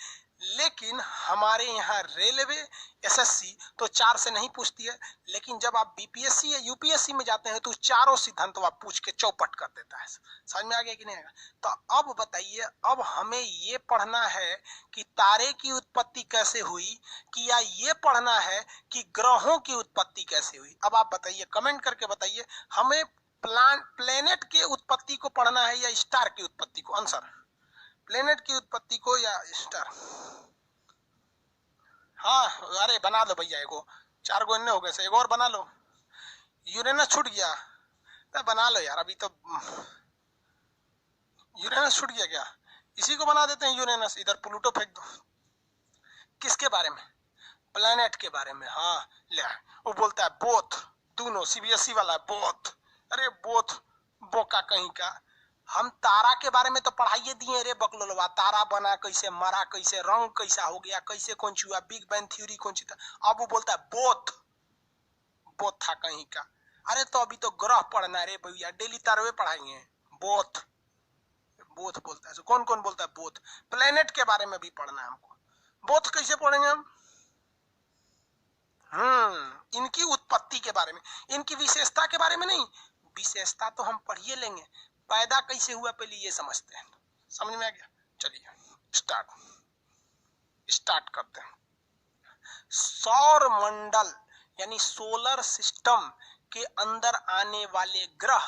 लेकिन हमारे यहाँ रेलवे एसएससी तो 4 से नहीं पूछती है, लेकिन जब आप बीपीएससी या यूपीएससी में जाते हैं तो चारों सिद्धांत आप पूछ के चौपट कर देता है। समझ में आ गया कि नहीं आएगा? तो अब बताइए, अब हमें ये पढ़ना है कि तारे की उत्पत्ति कैसे हुई, कि या ये पढ़ना है कि ग्रहों की उत्पत्ति कैसे हुई? अब आप बताइए, कमेंट करके बताइए, हमें प्लेनेट की उत्पत्ति को पढ़ना है या स्टार की उत्पत्ति को? आंसर, प्लेनेट की उत्पत्ति को या स्टार? हाँ, अरे बना लो भैया, एगो 4 गो इन्ने हो गए से, एगो और बना लो। यूरेनस छूट गया तो बना लो यार, अभी तो यूरेनस छूट गया क्या? इसी को बना देते हैं यूरेनस, इधर प्लूटो फेंक दो। किसके बारे में? प्लेनेट के बारे में। हाँ ले, वो बोलता है बोथ, दोनों, सीबीएसई वाला बोथ। अरे बोथ बोका कहीं का। हम तारा के बारे में तो पढ़ाइए दिए रे बकलोलवा, तारा बना कैसे, मरा कैसे, रंग कैसा हो गया, कैसे कौन सी हुआ, बिग बैंग थ्योरी कौन सी था। अब वो बोलता है बोथ, बोथ था कहीं का। अरे तो अभी तो ग्रह पढ़ना रे भैया, डेली तारवे पढ़ाएंगे। बोथ, बोथ बोलता है। कौन कौन बोलता है बोथ? प्लेनेट के बारे में भी पढ़ना है हमको। बोथ कैसे पढ़ेंगे हम? इनकी उत्पत्ति के बारे में, इनकी विशेषता के बारे में नहीं। विशेषता तो हम पढ़िए लेंगे, पैदा कैसे हुआ पहले ये समझते हैं। समझ में आ गया? चलिए स्टार्ट करते हैं। सौर मंडल यानी सोलर सिस्टम के अंदर आने वाले ग्रह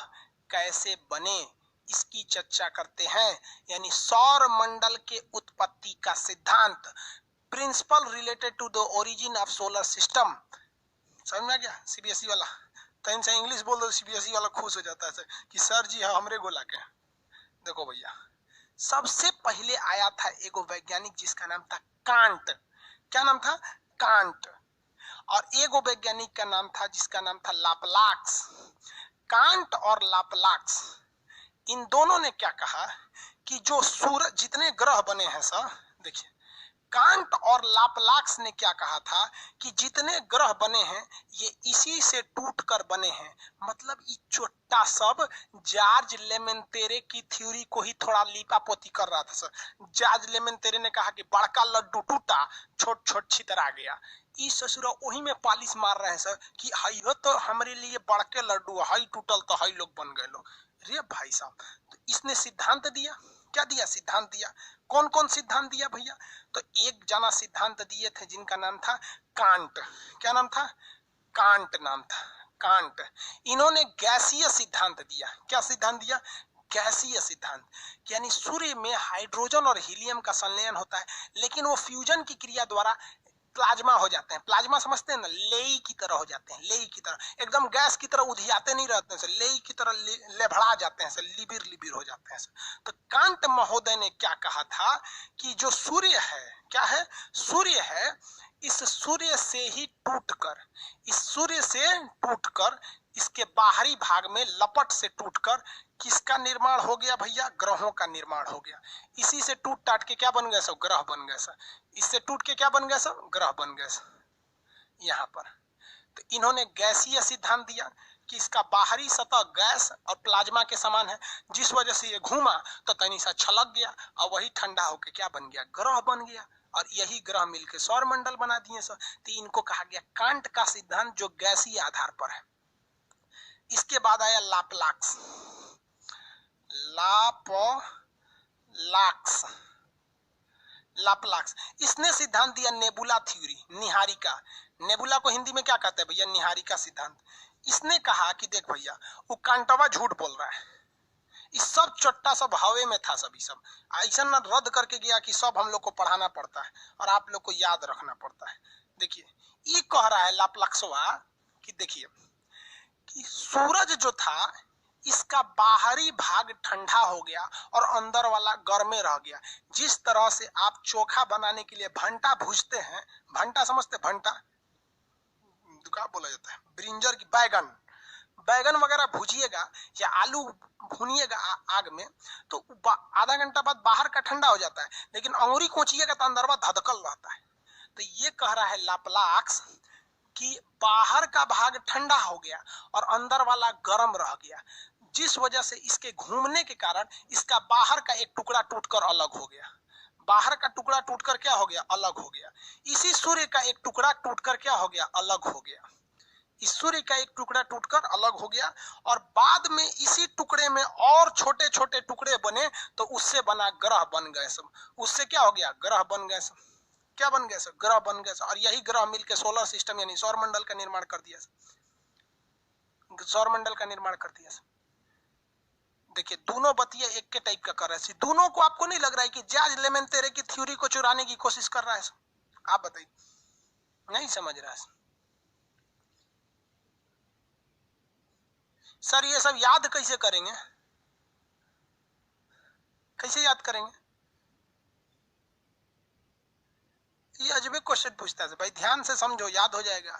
कैसे बने, इसकी चर्चा करते हैं। यानी सौर मंडल के उत्पत्ति का सिद्धांत, principle related to the origin of solar system. समझ में आ गया? सीबीएसई वाला तो इनसे इंग्लिश बोल दो, सीबीएसई वाला खुश हो जाता है कि सर जी हाँ हमरे गोला के। देखो भैया, सबसे पहले आया था एगो वैज्ञानिक जिसका नाम था कांट। क्या नाम था? कांट। और एगो वैज्ञानिक का नाम था जिसका नाम था लाप्लाक्स। कांट और लाप्लाक्स, इन दोनों ने क्या कहा कि जो सूरज, जितने ग्रह बने हैं सर, देखिए कांट और लाप्लाक्स ने क्या कहा था कि जितने ग्रह बने हैं ये इसी से टूटकर बने हैं। मतलब ये छोटा सब जॉर्ज लेमेंटेरे की थ्योरी को ही थोड़ा लीपापोती कर रहा था सर। जॉर्ज लेमेंटेरे ने कहा कि बड़का लड्डू टूटा, छोट छोट छितरा गया। इस ससुरा वही में पालिश मार रहे हैं सर कि हई तो हमारे लिए बड़के लड्डू, हई टूटल तो हई लोग बन गए लोग। रे भाई साहब, तो इसने सिद्धांत दिया। क्या दिया? सिद्धांत दिया। कौन कौन सिद्धांत दिया भैया? तो एक जना सिद्धांत दिए थे जिनका नाम था कांट। क्या नाम था? कांट नाम था, कांट। इन्होंने गैसीय सिद्धांत दिया। क्या सिद्धांत दिया? गैसीय सिद्धांत। यानी सूर्य में हाइड्रोजन और हीलियम का संलयन होता है, लेकिन वो फ्यूजन की क्रिया द्वारा प्लाज्मा हो जाते हैं। प्लाज्मा समझते हैं ना, लेई की तरह हो जाते हैं, लेई की तरह, एकदम गैस की तरह उधियाते नहीं रहते हैं, लेई की तरह लेभड़ा जाते हैं, लिबिर लिबिर हो जाते हैं। तो कांट महोदय ने क्या कहा था कि जो सूर्य है, क्या है? सूर्य है, इस सूर्य से ही टूटकर, इस सूर्य से टूटकर इसके बाहरी भाग में लपट से टूटकर किसका निर्माण हो गया भैया? ग्रहों का निर्माण हो गया। इसी से टूट टाट के क्या बन गए सब? ग्रह बन गए सब। इससे टूट के क्या बन गए सब? ग्रह बन गए सब। यहाँ पर तो इन्होंने गैसीय सिद्धांत दिया कि इसका बाहरी सतह गैस और प्लाज्मा के समान है, जिस वजह से ये घूमा तो तनी सा छलक गया और वही ठंडा होके क्या बन गया? ग्रह बन गया। और यही ग्रह मिलकर सौर मंडल बना दिए सर। तो इनको कहा गया कांट का सिद्धांत, जो गैसीय आधार पर है। इसके बाद आया लाप्लाक्स। लाप्लाक्स, लाप्लाक्स, इसने सिद्धांत दिया नेबुला थ्योरी, निहारिका। नेबुला को हिंदी में क्या कहते हैं भैया? निहारिका सिद्धांत। इसने कहा कि देख भैया, वो कांटवा झूठ बोल रहा है, इस सब चट्टा सब हवे में था, सभी सब ऐसा न रद्द करके गया कि सब हम लोग को पढ़ाना पड़ता है और आप लोग को याद रखना पड़ता है। देखिए ये कह रहा है लाप्लाक्सवा कि देखिए कि सूरज जो था इसका बाहरी भाग ठंडा हो गया और अंदर वाला गर्मे रह गया। जिस तरह से आप चोखा बनाने के लिए भंटा भूजते हैं, भंटा समझते, भंटा क्या बोला जाता है, ब्रिंजर की, बैगन, बैगन वगैरह भूजिएगा या आलू भूनिएगा आग में तो आधा घंटा बाद बाहर का ठंडा हो जाता है, लेकिन अंगुरी कोचिएगा तो अंदर धधकल रहता है। तो ये कह रहा है लाप्लाक्स कि बाहर का भाग ठंडा हो गया और अंदर वाला गर्म रह गया, जिस वजह से इसके घूमने के कारण इसका बाहर का एक टुकड़ा टूटकर अलग हो गया। बाहर का टुकड़ा टूटकर क्या हो गया? अलग हो गया। इसी सूर्य का एक टुकड़ा टूटकर क्या हो गया? अलग हो गया। इस सूर्य का एक टुकड़ा टूटकर अलग हो गया और बाद में इसी टुकड़े में और छोटे छोटे टुकड़े बने तो उससे बना ग्रह बन गए सब। उससे क्या हो गया? ग्रह बन गए सब। क्या बन गए? ग्रह बन गए। और यही ग्रह मिलकर सोलर सिस्टम यानी सौरमंडल का निर्माण कर दिया। सौरमंडल का निर्माण कर दिया। देखिए दोनों बतिया एक के टाइप का कर रहे हैं। दोनों को आपको नहीं लग रहा है कि जॉर्ज लेमेंतेरे की थ्योरी को चुराने की कोशिश कर रहा है? आप बताइए, नहीं समझ रहा है सर? ये सब याद कैसे करेंगे? कैसे याद करेंगे? ये अजब क्वेश्चन पूछता है भाई। ध्यान से समझो, याद हो जाएगा।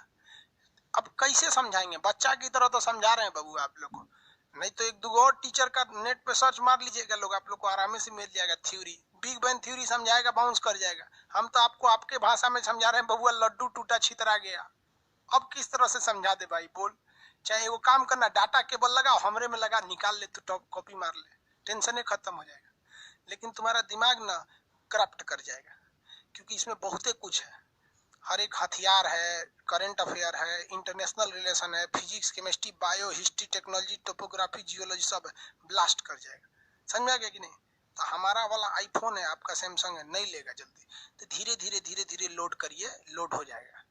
अब कैसे समझाएंगे? बच्चा की तरह तो समझा रहे हैं बाबू आप लोग को, नहीं तो एक दो और टीचर का नेट पे सर्च मार लीजिएगा लोग, आप लोग को आराम से मिल जाएगा थ्योरी। बिग बैंग थ्योरी समझाएगा, बाउंस कर जाएगा। हम तो आपको आपके भाषा में समझा रहे हैं बबुआ, लड्डू टूटा छितरा गया। अब किस तरह से समझा दे भाई? बोल। चाहे वो काम करना, डाटा केबल लगाओ, हमरे में लगा, निकाल ले, तो कॉपी मार ले, टेंशन खत्म हो जाएगा। लेकिन तुम्हारा दिमाग ना करप्ट कर जाएगा, क्योंकि इसमें बहुते कुछ है। हर एक हथियार है, करंट अफेयर है, इंटरनेशनल रिलेशन है, physics, chemistry, bio, history, technology, topography, geology, सब ब्लास्ट कर जाएगा। समझ में गया कि नहीं? तो हमारा वाला आईफोन है, आपका सैमसंग है, नहीं लेगा जल्दी, तो धीरे धीरे धीरे धीरे लोड करिए, लोड हो जाएगा।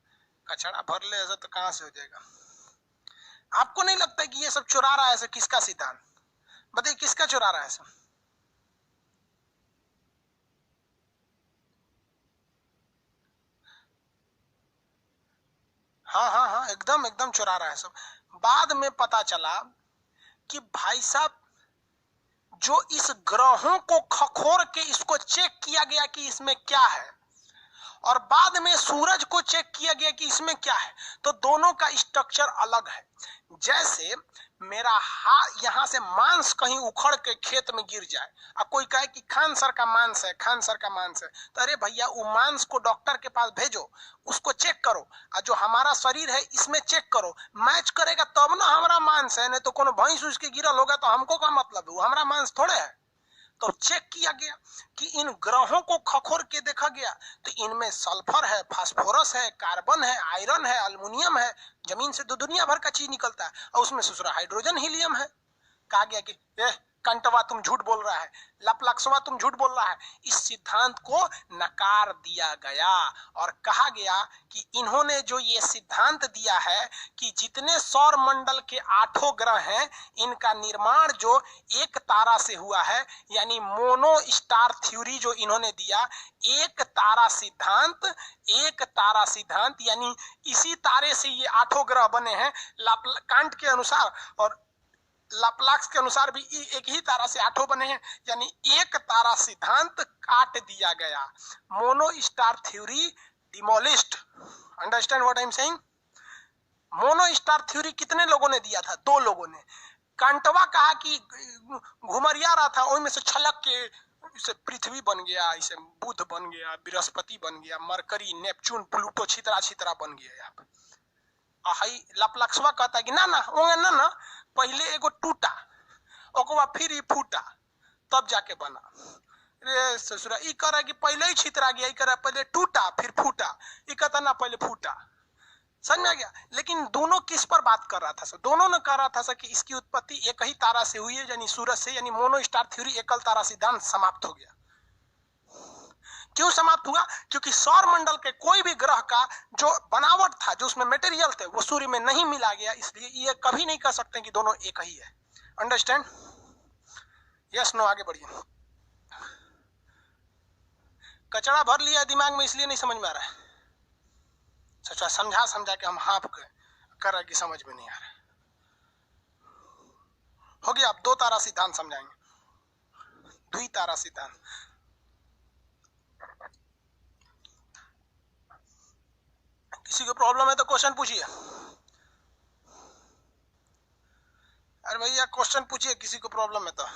कचड़ा भर ले ऐसा तो कहां से हो जाएगा? आपको नहीं लगता कि ये सब चुरा रहा है ऐसा? किसका सिद्धांत बताइए, किसका चुरा रहा है सब? हाँ हाँ हाँ, एकदम एकदम चुरा रहा है सब। बाद में पता चला कि भाई साहब जो इस ग्रहों को खखोर के इसको चेक किया गया कि इसमें क्या है, और बाद में सूरज को चेक किया गया कि इसमें क्या है, तो दोनों का स्ट्रक्चर अलग है। जैसे मेरा हाथ यहां से मांस कहीं उखड़ के खेत में गिर जाए, अब कोई कहे कि खान सर का मांस है, खान सर का मांस है, तो अरे भैया वो मांस को डॉक्टर के पास भेजो, उसको चेक करो, और जो हमारा शरीर है इसमें चेक करो, मैच करेगा तब ना हमारा मांस है। नहीं तो कोनो भैंस उसके गिरल होगा तो हमको क्या मतलब है? वो हमारा मांस थोड़े है। तो चेक किया गया कि इन ग्रहों को खखोर के देखा गया तो इनमें सल्फर है, फास्फोरस है, कार्बन है, आयरन है, अल्युमिनियम है। जमीन से तो दुनिया भर का चीज निकलता है और उसमें दूसरा हाइड्रोजन, हीलियम है। कहा गया कि कंटवा तुम झूठ बोल रहा है, लाप्लाक्सवा तुम झूठ बोल रहा है। इस सिद्धांत को नकार दिया गया और कहा गया कि इन्होंने जो ये सिद्धांत दिया है कि जितने सौर मंडल के 8 ग्रह हैं, इनका निर्माण जो एक तारा से हुआ है, यानी मोनो स्टार थ्योरी जो इन्होंने दिया, एक तारा सिद्धांत, एक तारा सिद्धांत, यानी इसी तारे से ये 8 ग्रह बने हैं कांट के अनुसार, और लाप्लाक्स के अनुसार भी एक ही तारा से 8 बने हैं, यानी एक तारा सिद्धांत काट दिया गया। Mono star theory demolished. Understand what I am saying? Mono star theory कितने लोगों ने दिया था? 2 लोगों ने। कांटवा कहा कि घुमरिया रहा था, उसमें से छलक के इसे पृथ्वी बन गया, इसे बुध बन गया, बृहस्पति बन गया, मरकरी, नेपच्यून, प्लूटो छितरा छितरा बन गया। यहाँ पे लाप्लाक्सवा कहता है कि ना ना ना ना, पहले एगो टूटा, ओकर बाद फिर ही फूटा, तब जाके बना। रे ससुरा, ई कह रहा है कि पहले ही छितरा गया, ई कह रहा है पहले टूटा फिर फूटा, ई कहता ना पहले फूटा। समझ में आ गया। लेकिन दोनों किस पर बात कर रहा था सर? दोनों ने कह रहा था सर कि इसकी उत्पत्ति एक ही तारा से हुई है, यानी सूरज से, यानी मोनो स्टार थ्योरी, एकल तारा सिद्धांत समाप्त हो गया। क्यों समाप्त हुआ? क्योंकि सौर मंडल के कोई भी ग्रह का जो बनावट था, जो उसमें मटेरियल थे, वो सूर्य में नहीं मिला गया, इसलिए ये कभी नहीं कह सकते कि दोनों एक ही है। अंडरस्टैंड? Yes no? आगे बढ़िए। कचरा भर लिया दिमाग में, इसलिए नहीं समझ में आ रहा है। सच्चा समझा के हम हाँ कर रहे कि समझ में नहीं आ रहा। हो गया। आप दो तारा सिद्धांत समझाएंगे, द्वितारा सिद्धांत। किसी को प्रॉब्लम है तो क्वेश्चन पूछिए। अरे भैया क्वेश्चन पूछिए, किसी को प्रॉब्लम है तो।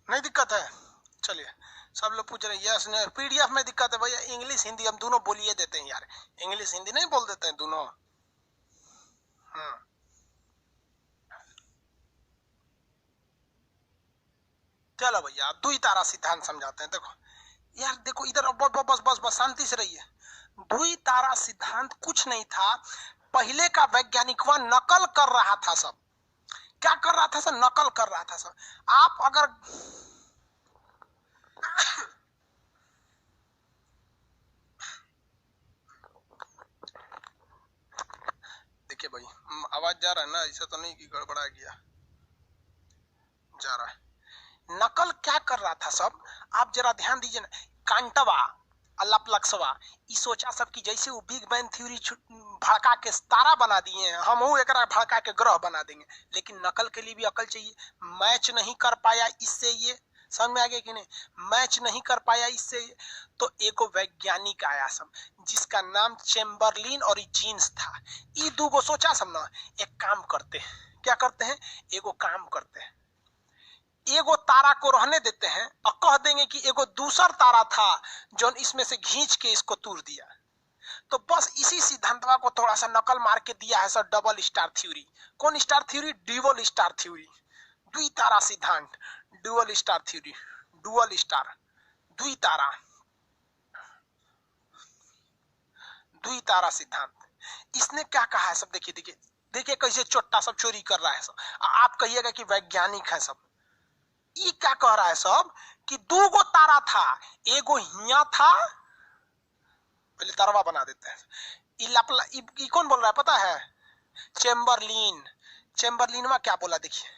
नहीं दिक्कत है? चलिए, सब लोग पूछ रहे हैं यस नहीं। पीडीएफ में दिक्कत है भैया, इंग्लिश हिंदी हम दोनों बोलिए देते हैं यार, इंग्लिश हिंदी नहीं बोल देते हैं दोनों। चलो भैया द्वितारा सिद्धांत समझाते हैं। देखो यार, देखो इधर बस बस बस शांति से रहिए। द्वितारा सिद्धांत कुछ नहीं था, पहले का वैज्ञानिक वह नकल कर रहा था सब। क्या कर रहा था सर? नकल कर रहा था सर। आप अगर देखिए भाई, आवाज जा रहा है ना? ऐसा तो नहीं कि गड़बड़ा गया, जा रहा है। नकल क्या कर रहा था सब, आप जरा ध्यान दीजिए ना। कांटवा, अल्लाप्लक्सवा, ई सोचा सब कि जैसे वो बिग बैंग थ्योरी भड़का के तारा बना दिए हैं, हम वो एक भड़का के ग्रह बना देंगे। लेकिन नकल के लिए भी अकल चाहिए। मैच नहीं कर पाया इससे, ये समझ में आ गया कि नहीं? मैच नहीं कर पाया इससे, तो एक वैज्ञानिक आया सब, जिसका नाम चेम्बरलिन और जीन्स था। ये दो सोचा सब ना, एक काम करते हैं। क्या करते हैं? एगो काम करते हैं, एगो तारा को रहने देते हैं और कह देंगे कि एगो दूसर तारा था जो इसमें से खींच के इसको तोड़ दिया। तो बस इसी सिद्धांतवा को थोड़ा सा नकल मार के दिया है सर, डबल स्टार थ्योरी। कौन star theory? Dual star theory, द्वितारा सिद्धांत, dual star theory, dual star, द्वितारा, द्वितारा सिद्धांत। इसने क्या कहा है सब? देखिए देखिए देखिए कैसे चोट्टा सब चोरी कर रहा है सब। आप कहिएगा कि वैज्ञानिक है सब। ये क्या कह रहा है सब कि दो गो तारा था, एगो हिया था, पहले तारवा बना देते हैं। ये कौन बोल रहा है पता है? चेम्बरलिन। चेम्बरलिन में क्या बोला देखिए,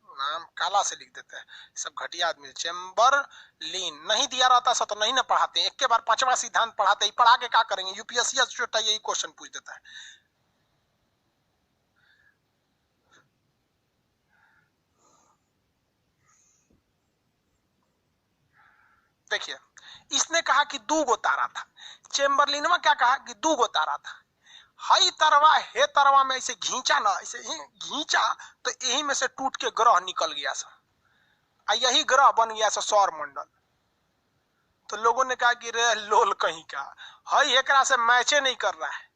नाम काला से लिख देते हैं, सब घटिया आदमी। चेम्बरलिन नहीं दिया रहता सो तो नहीं ना पढ़ाते, एक के बार पांचवा सिद्धांत पढ़ाते ही, पढ़ा के क्या करेंगे? यूपीएससी छोटा यही क्वेश्चन पूछ देता है। देखिए, इसने कहा कि दो गो तारा था। चेम्बरलिन में क्या कहा कि दो गो तारा था। हई तरवा हे तरवा में ऐसे घींचा ना, ऐसे घींचा तो यही में से टूट के ग्रह निकल गया सर, यही ग्रह बन गया सर सौर मंडल। तो लोगों ने कहा कि रे लोल कहीं का, हई एकरा से मैचे नहीं कर रहा है,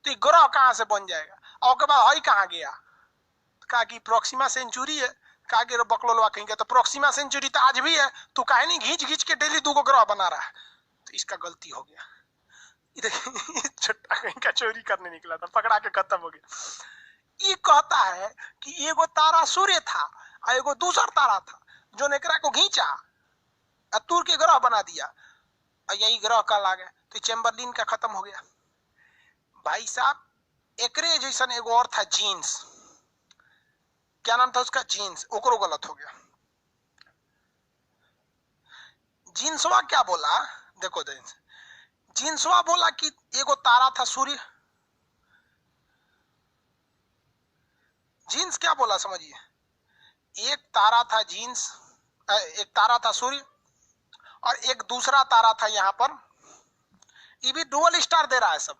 तो ये ग्रह कहां से बन जाएगा? और के बाद हई कहां गया? तो कहा कि प्रोक्सिमा सेंचुरी है। कहा कि बकलोलवा कहीं का, तो प्रोक्सिमा सेंचुरी तो आज भी है, तू काहे नहीं घींच घींच के डेली दो ग्रह बना रहा है? तो इसका गलती हो गया। छोटा कहीं का चोरी करने निकला था, पकड़ा के खत्म हो गया। ये कहता है कि एगो तारा सूर्य था और एगो दूसर तारा था जो नेकरा को घींचा तूर के ग्रह बना दिया, और यही ग्रह का ला गया। तो चेम्बरलिन का खत्म हो गया। भाई साहब, एकरे जैसन एगो और था जीन्स, क्या नाम था उसका? जीन्स। ओकरो गलत हो गया। जीन्सवा क्या बोला? देखो जीन्सवा बोला कि एगो तारा था सूर्य। जीन्स क्या बोला समझिए, एक तारा था जीन्स, एक तारा था सूर्य और एक दूसरा तारा था यहाँ पर। ये भी डुअल स्टार दे रहा है सब,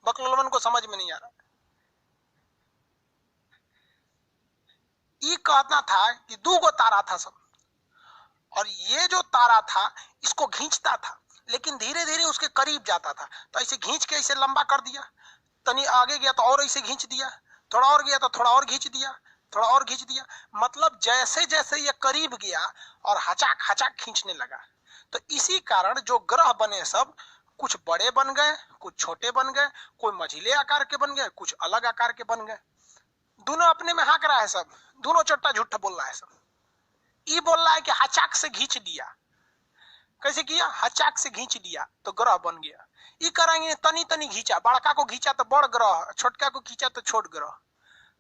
बकलोलवन को समझ में नहीं आ रहा। ये कहना था कि दो गो तारा था सब, और ये जो तारा था इसको खींचता था, लेकिन धीरे धीरे उसके करीब जाता था, तो ऐसे खींच के ऐसे लंबा कर दिया। तनी आगे गया तो और ऐसे खींच दिया, थोड़ा और गया तो थोड़ा और खींच दिया, थोड़ा और खींच दिया। मतलब जैसे जैसे ये करीब गया और हचाक हचाक खींचने लगा। तो इसी कारण जो ग्रह बने सब कुछ बड़े बन गए, कुछ छोटे बन गए, कोई मझिले आकार के बन गए, कुछ अलग आकार के बन गए। दोनों अपने में हाँक रहा है सब, दोनों चट्टा झूठा बोल रहा है सब। ये बोल रहा है कि हचाक से खींच दिया। कैसे किया? हचाक से खींच दिया तो ग्रह बन गया। ये करेंगे तनी तनी खींचा, बड़का को खींचा तो बड़ ग्रह, छोटका को खींचा तो छोट ग्रह।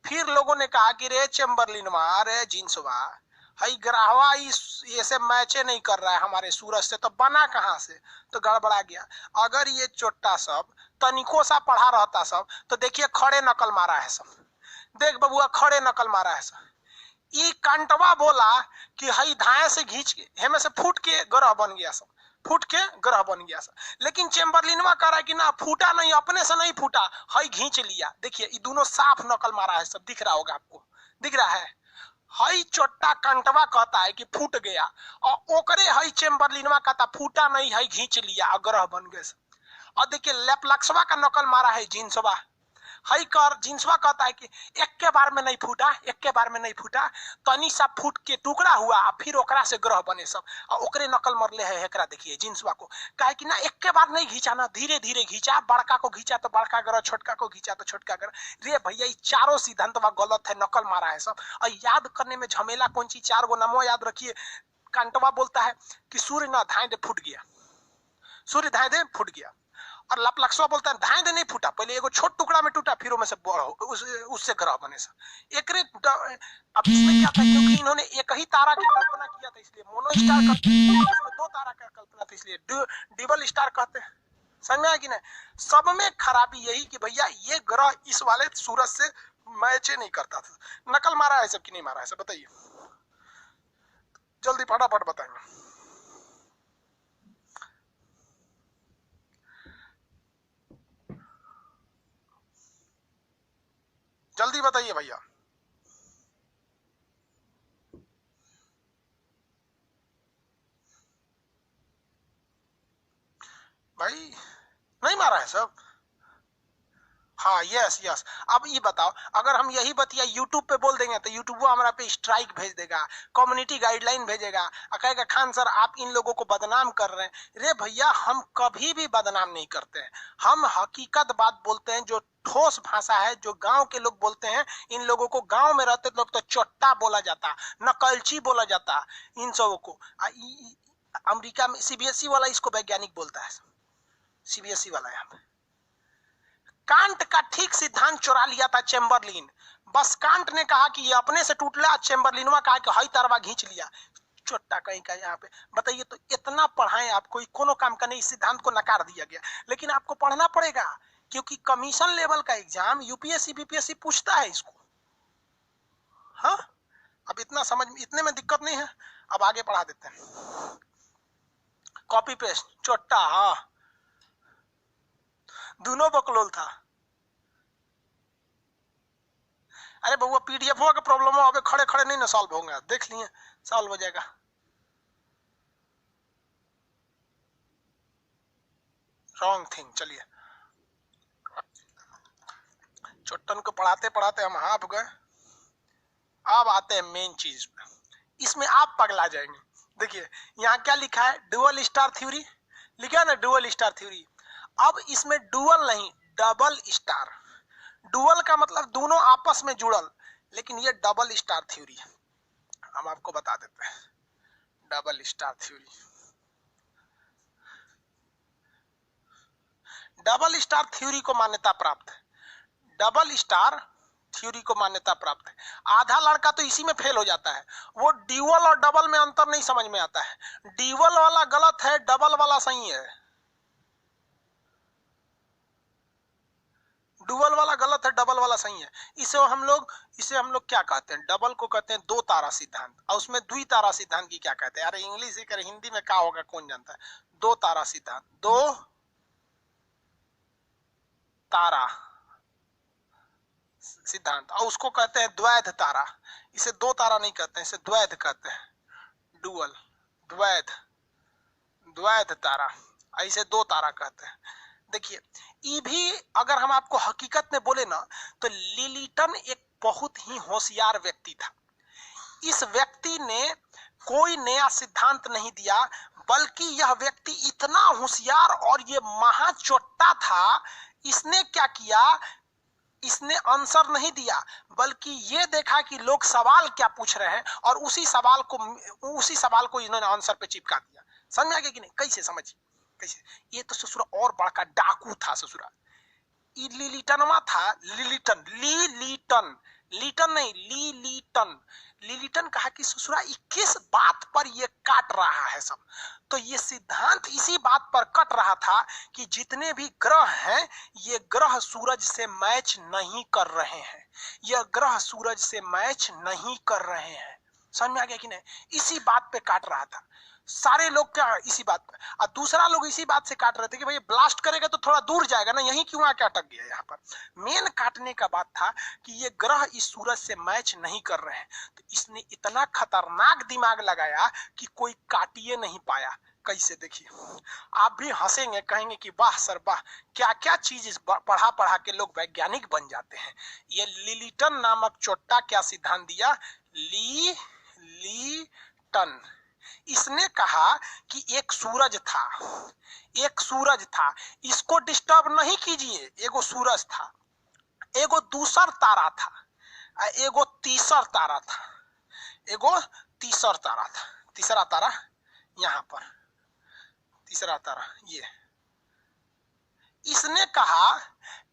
फिर लोगों ने कहा कि रे चेम्बरलिनवा, रे जिन्सवा, हई ग्रहवा ऐसे मैचे नहीं कर रहा है हमारे सूरज से, तो बना कहां से? तो गड़बड़ा गया। अगर ये चोट्टा सब तनिको सा पढ़ा रहता सब, तो देखिए खड़े नकल मारा है सब। देख बबुआ, खड़े नकल मारा है सब। ई कांटवा बोला कि हई धाए से खींच के हेमे से फूट के ग्रह बन गया सब, फूट के ग्रह बन गया सब। लेकिन चेम्बरलिनवा कह रहा है कि ना, फूटा नहीं, अपने से नहीं फूटा, हई खींच लिया। देखिए ये दोनों साफ नकल मारा है सब, दिख रहा होगा आपको, दिख रहा है। हई चोट्टा कांटवा कहता है कि फूट गया, और ओकरे हई चेम्बरलिनवा कहता फूटा नहीं, हई खींच लिया, ग्रह बन गए सब। और देखिए लेप्लक्सवा का नकल मारा है जिन्सवा। हई कर जिन्सवा कहता है कि एक के बार में नहीं फूटा, एक के बार में नहीं फूटा, तनी सा फूट के टुकड़ा हुआ और फिर ओकरा से ग्रह बने सब। और ओकरे नकल मरले है एकरा। देखिए जिन्सवा को कहे कि ना, एक के बार नहीं खींचा ना, धीरे धीरे खींचा, बड़का को खींचा तो बड़का ग्रह, छोटका को खींचा तो छोटका ग्रह। रे भैया, ये चारों सिद्धांतवा गलत है, नकल मारा है सब। और याद करने में झमेला कौन सी? 4 गो नमो याद रखिए। कांटवा बोलता है कि सूर्य ना धाए दे फूट गया, सूर्य धाए दे फूट गया। और लपलक्सवा बोलता है धाए दे नहीं फूटा, पहले एगो छोट टुकड़ा में टूटा, फिर में से उससे ग्रह बने सब। एकरे अब इसमें क्या था, क्योंकि इन्होंने एक ही तारा की कल्पना किया था, इसलिए मोनो स्टार कहते हैं। इसमें 2 तारा का कल्पना था, इसलिए डबल स्टार कहते हैं। समझ में आया कि नहीं? सब में खराबी यही कि भैया ये ग्रह इस वाले सूरज से मैच नहीं करता था। नकल मारा है सब कि नहीं मारा है सब? बताइए जल्दी, फटाफट बताएंगे। जल्दी बताइए भैया। भाई नहीं मारा है सब? हाँ, यस यस। अब ये बताओ, अगर हम यही बतिया यूट्यूब पे बोल देंगे तो यूट्यूब हमारा पे स्ट्राइक भेज देगा, कम्युनिटी गाइडलाइन भेजेगा, कहेगा खान सर आप इन लोगों को बदनाम कर रहे हैं। रे भैया, हम कभी भी बदनाम नहीं करते हैं, हम हकीकत बात बोलते हैं, जो ठोस भाषा है, जो गांव के लोग बोलते हैं। इन लोगों को, गांव में रहते लोग तो चोट्टा बोला जाता, नकलची बोला जाता इन सबों को। अमेरिका में सीबीएसई वाला इसको वैज्ञानिक बोलता है, सीबीएसई वाला। यहाँ पे कांट का ठीक सिद्धांत चुरा लिया था चेम्बरलिन। बस कांट ने कहा कि ये अपने से टूटला, चेम्बरलिनवा कहा कि हई तरवा खींच लिया। चोट्टा कहीं का यहाँ पे। बताइए तो, इतना पढ़ाएं आपको, कोनो काम का नहीं, इस सिद्धांत को नकार दिया गया। लेकिन आपको पढ़ना पड़ेगा, क्योंकि कमीशन लेवल का एग्जाम यूपीएससी बीपीएससी पूछता है इसको। हाँ, अब इतना समझ, इतने में दिक्कत नहीं है। अब आगे पढ़ा देते हैं। कॉपी पेस्ट चोट्टा, हाँ दोनों बकलोल था। अरे बउआ, पीडीएफ का प्रॉब्लम हो, अबे खड़े खड़े नहीं ना सॉल्व होगा, देख लिए सॉल्व हो जाएगा। Wrong thing. चलिए, चोट्टन को पढ़ाते पढ़ाते हम हाफ गए। अब आते हैं मेन चीज पे, इसमें आप पगला जाएंगे। देखिए यहाँ क्या लिखा है, डुअल स्टार थ्योरी लिखा है ना, डुअल स्टार थ्योरी। अब इसमें डुअल नहीं, डबल स्टार। डुअल का मतलब दोनों आपस में जुड़ल, लेकिन ये डबल स्टार थ्योरी है। हम आपको बता देते हैं double star theory. Double star theory को मान्यता प्राप्त है, डबल स्टार थ्योरी को मान्यता प्राप्त है। आधा लड़का तो इसी में फेल हो जाता है, वो ड्यूअल और डबल में अंतर नहीं समझ में आता है। ड्यूअल वाला गलत है, डबल वाला सही है। डुअल वाला गलत है, डबल वाला सही है। इसे हम लोग क्या कहते हैं, डबल को कहते हैं 2 तारा सिद्धांत, और उसमें द्वि तारा सिद्धांत की क्या कहते हैं? अरे इंग्लिश ही कर, हिंदी में क्या होगा कौन जानता है। 2 तारा सिद्धांत, 2 तारा सिद्धांत, और उसको कहते हैं द्वैध तारा। इसे 2 तारा नहीं कहते हैं, इसे द्वैध कहते हैं। डुअल, द्वैध, द्वैध तारा, ऐसे 2 तारा कहते हैं। देखिए, ये भी अगर हम आपको हकीकत में बोले ना, तो लिलिटन एक बहुत ही होशियार व्यक्ति था। इस व्यक्ति ने कोई नया सिद्धांत नहीं दिया, बल्कि यह व्यक्ति इतना होशियार और ये महाचोट्टा था। इसने क्या किया, इसने आंसर नहीं दिया, बल्कि ये देखा कि लोग सवाल क्या पूछ रहे हैं और उसी सवाल को इन्होंने आंसर पे चिपका दिया। समझ में आ गया कि नहीं? कैसे समझिए, कैसे? ये तो ससुरा और बड़ा डाकू था ससुरा। लिलिटनवा था, लिलिटन लीटन नहीं, लिलिटन कहा कि ससुरा किस बात पर ये काट रहा है सब। तो ये सिद्धांत इसी बात पर कट रहा था कि जितने भी ग्रह हैं, ये ग्रह सूरज से मैच नहीं कर रहे हैं, ये ग्रह सूरज से मैच नहीं कर रहे हैं। समझ में आ गया कि नहीं? इसी बात पे काट रहा था सारे लोग, क्या इसी बात पे। और दूसरा लोग इसी बात से काट रहे थे कि भाई ब्लास्ट करेगा तो थोड़ा दूर जाएगा ना, यहीं क्यों आके अटक गया। यहाँ पर मेन काटने का बात था कि ये ग्रह इस सूरज से मैच नहीं कर रहे हैं। तो इसने इतना खतरनाक दिमाग लगाया कि कोई काटिए नहीं पाया। कैसे? देखिए, आप भी हंसेंगे, कहेंगे कि वाह सर वाह, क्या क्या चीज पढ़ा पढ़ा के लोग वैज्ञानिक बन जाते हैं। ये लिलिटन नामक चोट्टा क्या सिद्धांत दिया, लिलिटन। इसने कहा कि एक सूरज था, इसको डिस्टर्ब नहीं कीजिए। एगो सूरज था, एगो दूसर तारा था, एगो तीसर तारा था, तीसरा तारा यहां पर, तीसरा तारा ये। इसने कहा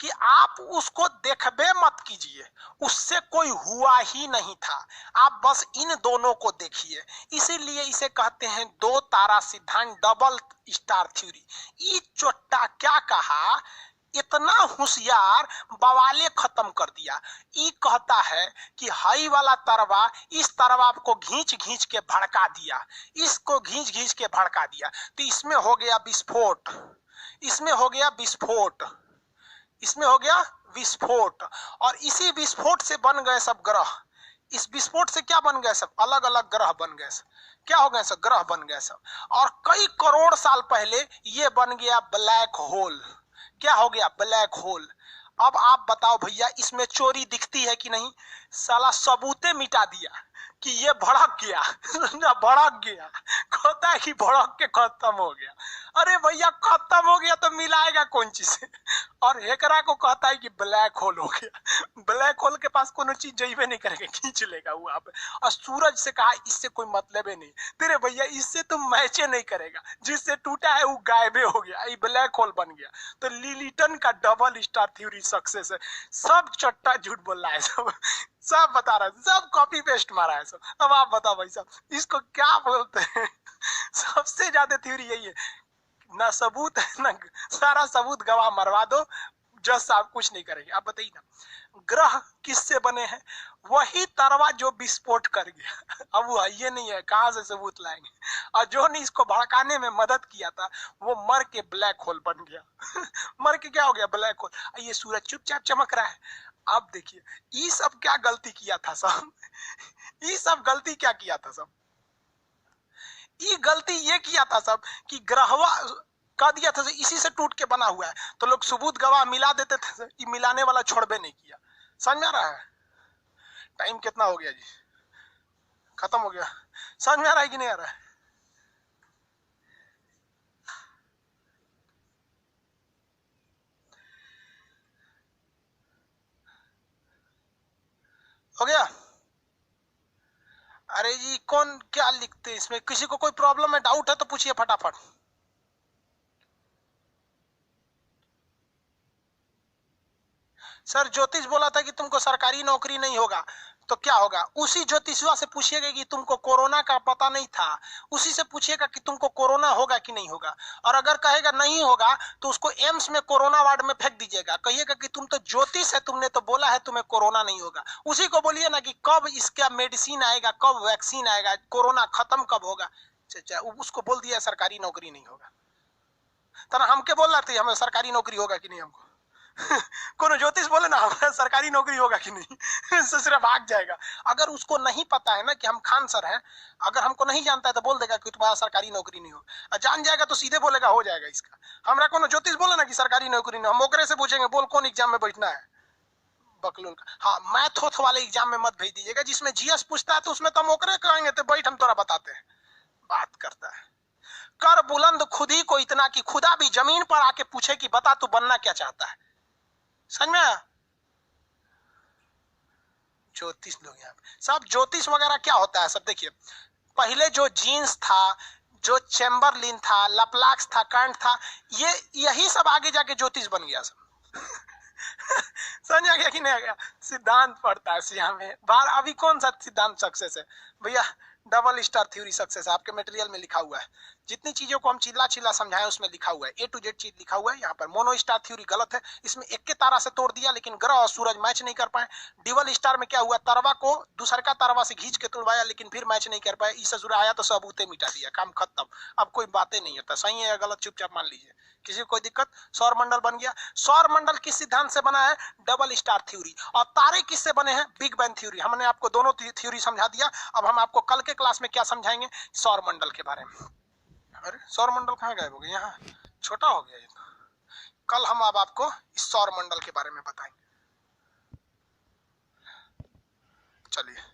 कि आप उसको देखबे मत कीजिए, उससे कोई हुआ ही नहीं था, आप बस इन दोनों को देखिए। इसीलिए इसे कहते हैं दो तारा सिद्धांत, डबल स्टार थ्योरी। ये चोट्टा क्या कहा, इतना होशियार, बवाले खत्म कर दिया। ये कहता है कि हाई वाला तरवा इस तरवा को घींच घींच के भड़का दिया, इसको घींच घींच के भड़का दिया, तो इसमें हो गया विस्फोट, इसमें हो गया विस्फोट, और इसी विस्फोट से बन गए सब ग्रह। इस विस्फोट से क्या बन गए, सब अलग अलग ग्रह बन गए सब। क्या हो गए सब, ग्रह बन गए सब। और कई करोड़ साल पहले ये बन गया ब्लैक होल। क्या हो गया, ब्लैक होल। अब आप बताओ भैया, इसमें चोरी दिखती है कि नहीं? साला सबूते मिटा दिया कि ये भड़क गया भड़क गया, कहता है कि भड़क के खत्म हो गया। अरे भैया खत्म हो गया तो मिलाएगा कौन चीज से? और हेकरा को कहता है कि ब्लैक होल हो गया। ब्लैक होल के पास कोनो चीज जाइबे नहीं करेगा, खींच लेगा वो आप। और सूरज से कहा इससे कोई मतलब ही नहीं तेरे भैया, इससे तुम मैचे नहीं करेगा, जिससे टूटा है वो गायबे हो गया, ये ब्लैक होल बन गया। तो लिलिटन का डबल स्टार थ्योरी सक्सेस है। सब चट्टा झूठ बोल रहा है, सब बता रहा है, सब कॉपी पेस्ट मारा है सब। अब आप बताओ भाई साहब, इसको क्या बोलते हैं? सबसे ज्यादा थ्योरी यही है, ना सबूत है, ना सारा सबूत गवाह मरवा दो, जज साहब कुछ नहीं करेंगे। आप बताइए ना, ग्रह किससे बने हैं? वही तरवा जो विस्फोट कर गया। अब वो ये नहीं है, कहां से सबूत लाएंगे? और जो ने इसको भड़काने में मदद किया था, वो मर के ब्लैक होल बन गया। मर के क्या हो गया, ब्लैक होल। ये सूरज चुपचाप चमक रहा है। अब देखिए, ये सब क्या गलती किया था सब? ये सब गलती क्या किया था सब? ये गलती ये किया था सब कि ग्रहवा कह दिया था इसी से टूट के बना हुआ है, तो लोग सबूत गवाह मिला देते थे, ये मिलाने वाला छोड़बे नहीं किया। समझ में आ रहा है? टाइम कितना हो गया जी, खत्म हो गया। समझ में आ रहा है कि नहीं आ रहा है? हो गया? अरे जी, कौन क्या लिखते हैं इसमें? किसी को कोई प्रॉब्लम है, डाउट है तो पूछिए फटाफट। सर ज्योतिष बोला था कि तुमको सरकारी नौकरी नहीं होगा, तो क्या होगा? उसी ज्योतिषवा से पूछिएगा कि तुमको कोरोना का पता नहीं था, उसी से पूछिएगा कि तुमको कोरोना होगा कि नहीं होगा। और अगर कहेगा नहीं होगा तो उसको एम्स में कोरोना वार्ड में फेंक दीजिएगा, कहिएगा कि तुम तो ज्योतिष है, तुमने तो बोला है तुम्हें कोरोना नहीं होगा। उसी को बोलिए ना कि कब इसका मेडिसिन आएगा, कब वैक्सीन आएगा, कोरोना खत्म कब होगा। उसको बोल दिया सरकारी नौकरी नहीं होगा। तो हमके बोल रहे थे हमें सरकारी नौकरी होगा कि नहीं हमको। कोनो ज्योतिष बोले ना हमारा सरकारी नौकरी होगा कि नहीं ससुरा भाग जाएगा। अगर उसको नहीं पता है ना कि हम खान सर हैं, अगर हमको नहीं जानता है तो बोल देगा कि तुम्हारा सरकारी नौकरी नहीं हो, और जान जाएगा तो सीधे बोलेगा हो जाएगा इसका। हमरा कोनो ज्योतिष बोले ना कि सरकारी नौकरी नहीं, हम ओकरे से पूछेंगे बोल कौन एग्जाम में बैठना है, बकलून का। हाँ, मैथ होथ वाले एग्जाम में मत भेज दीजिएगा, जिसमें जीएस पूछता है तो उसमें तो हम ओकरे कहेंगे तो बैठ हम तोरा बताते हैं। बात करता है कर बुलंद खुद ही को इतना कि खुदा भी जमीन पर आके पूछे कि बता तू बनना क्या चाहता है। समझ में आया? ज्योतिष लोग यहाँ सब ज्योतिष वगैरह क्या होता है सब देखिए। पहले जो जीन्स था, जो चैम्बरलिन था, लपलाक्स था, कर्ट था, ये यही सब आगे जाके ज्योतिष बन गया सब समझ आ गया कि नहीं आ गया? सिद्धांत पढ़ता है सिया में बाहर। अभी कौन सा सिद्धांत सक्सेस है भैया? डबल स्टार थ्योरी सक्सेस है, आपके मटेरियल में लिखा हुआ है। जितनी चीजों को हम चिल्ला चिल्ला समझाएं उसमें लिखा हुआ है, ए टू जेड चीज लिखा हुआ है। यहाँ पर मोनो स्टार थ्योरी गलत है, इसमें एक के तारा से तोड़ दिया लेकिन ग्रह और सूरज मैच नहीं कर पाए। डिबल स्टार में क्या हुआ, तरवा को दूसर का तरवा से खींच के तोड़वाया लेकिन फिर मैच नहीं कर पाए। इस ससुरा आया तो सबूते मिटा दिया, काम खत्म। अब कोई बातें नहीं होता, सही है या गलत चुपचाप मान लीजिए, किसी को कोई दिक्कत। सौर मंडल बन गया। सौर मंडल किस सिद्धांत से बना है? Double star theory. और तारे किससे बने हैं? Big bang theory. हमने आपको दोनों थ्योरी समझा दिया। अब हम आपको कल के क्लास में क्या समझाएंगे? सौर मंडल के बारे में। अरे सौर मंडल कहाँ गायब हो गया? यहाँ छोटा हो गया ये तो। कल हम अब आपको इस सौर मंडल के बारे में बताएंगे। चलिए।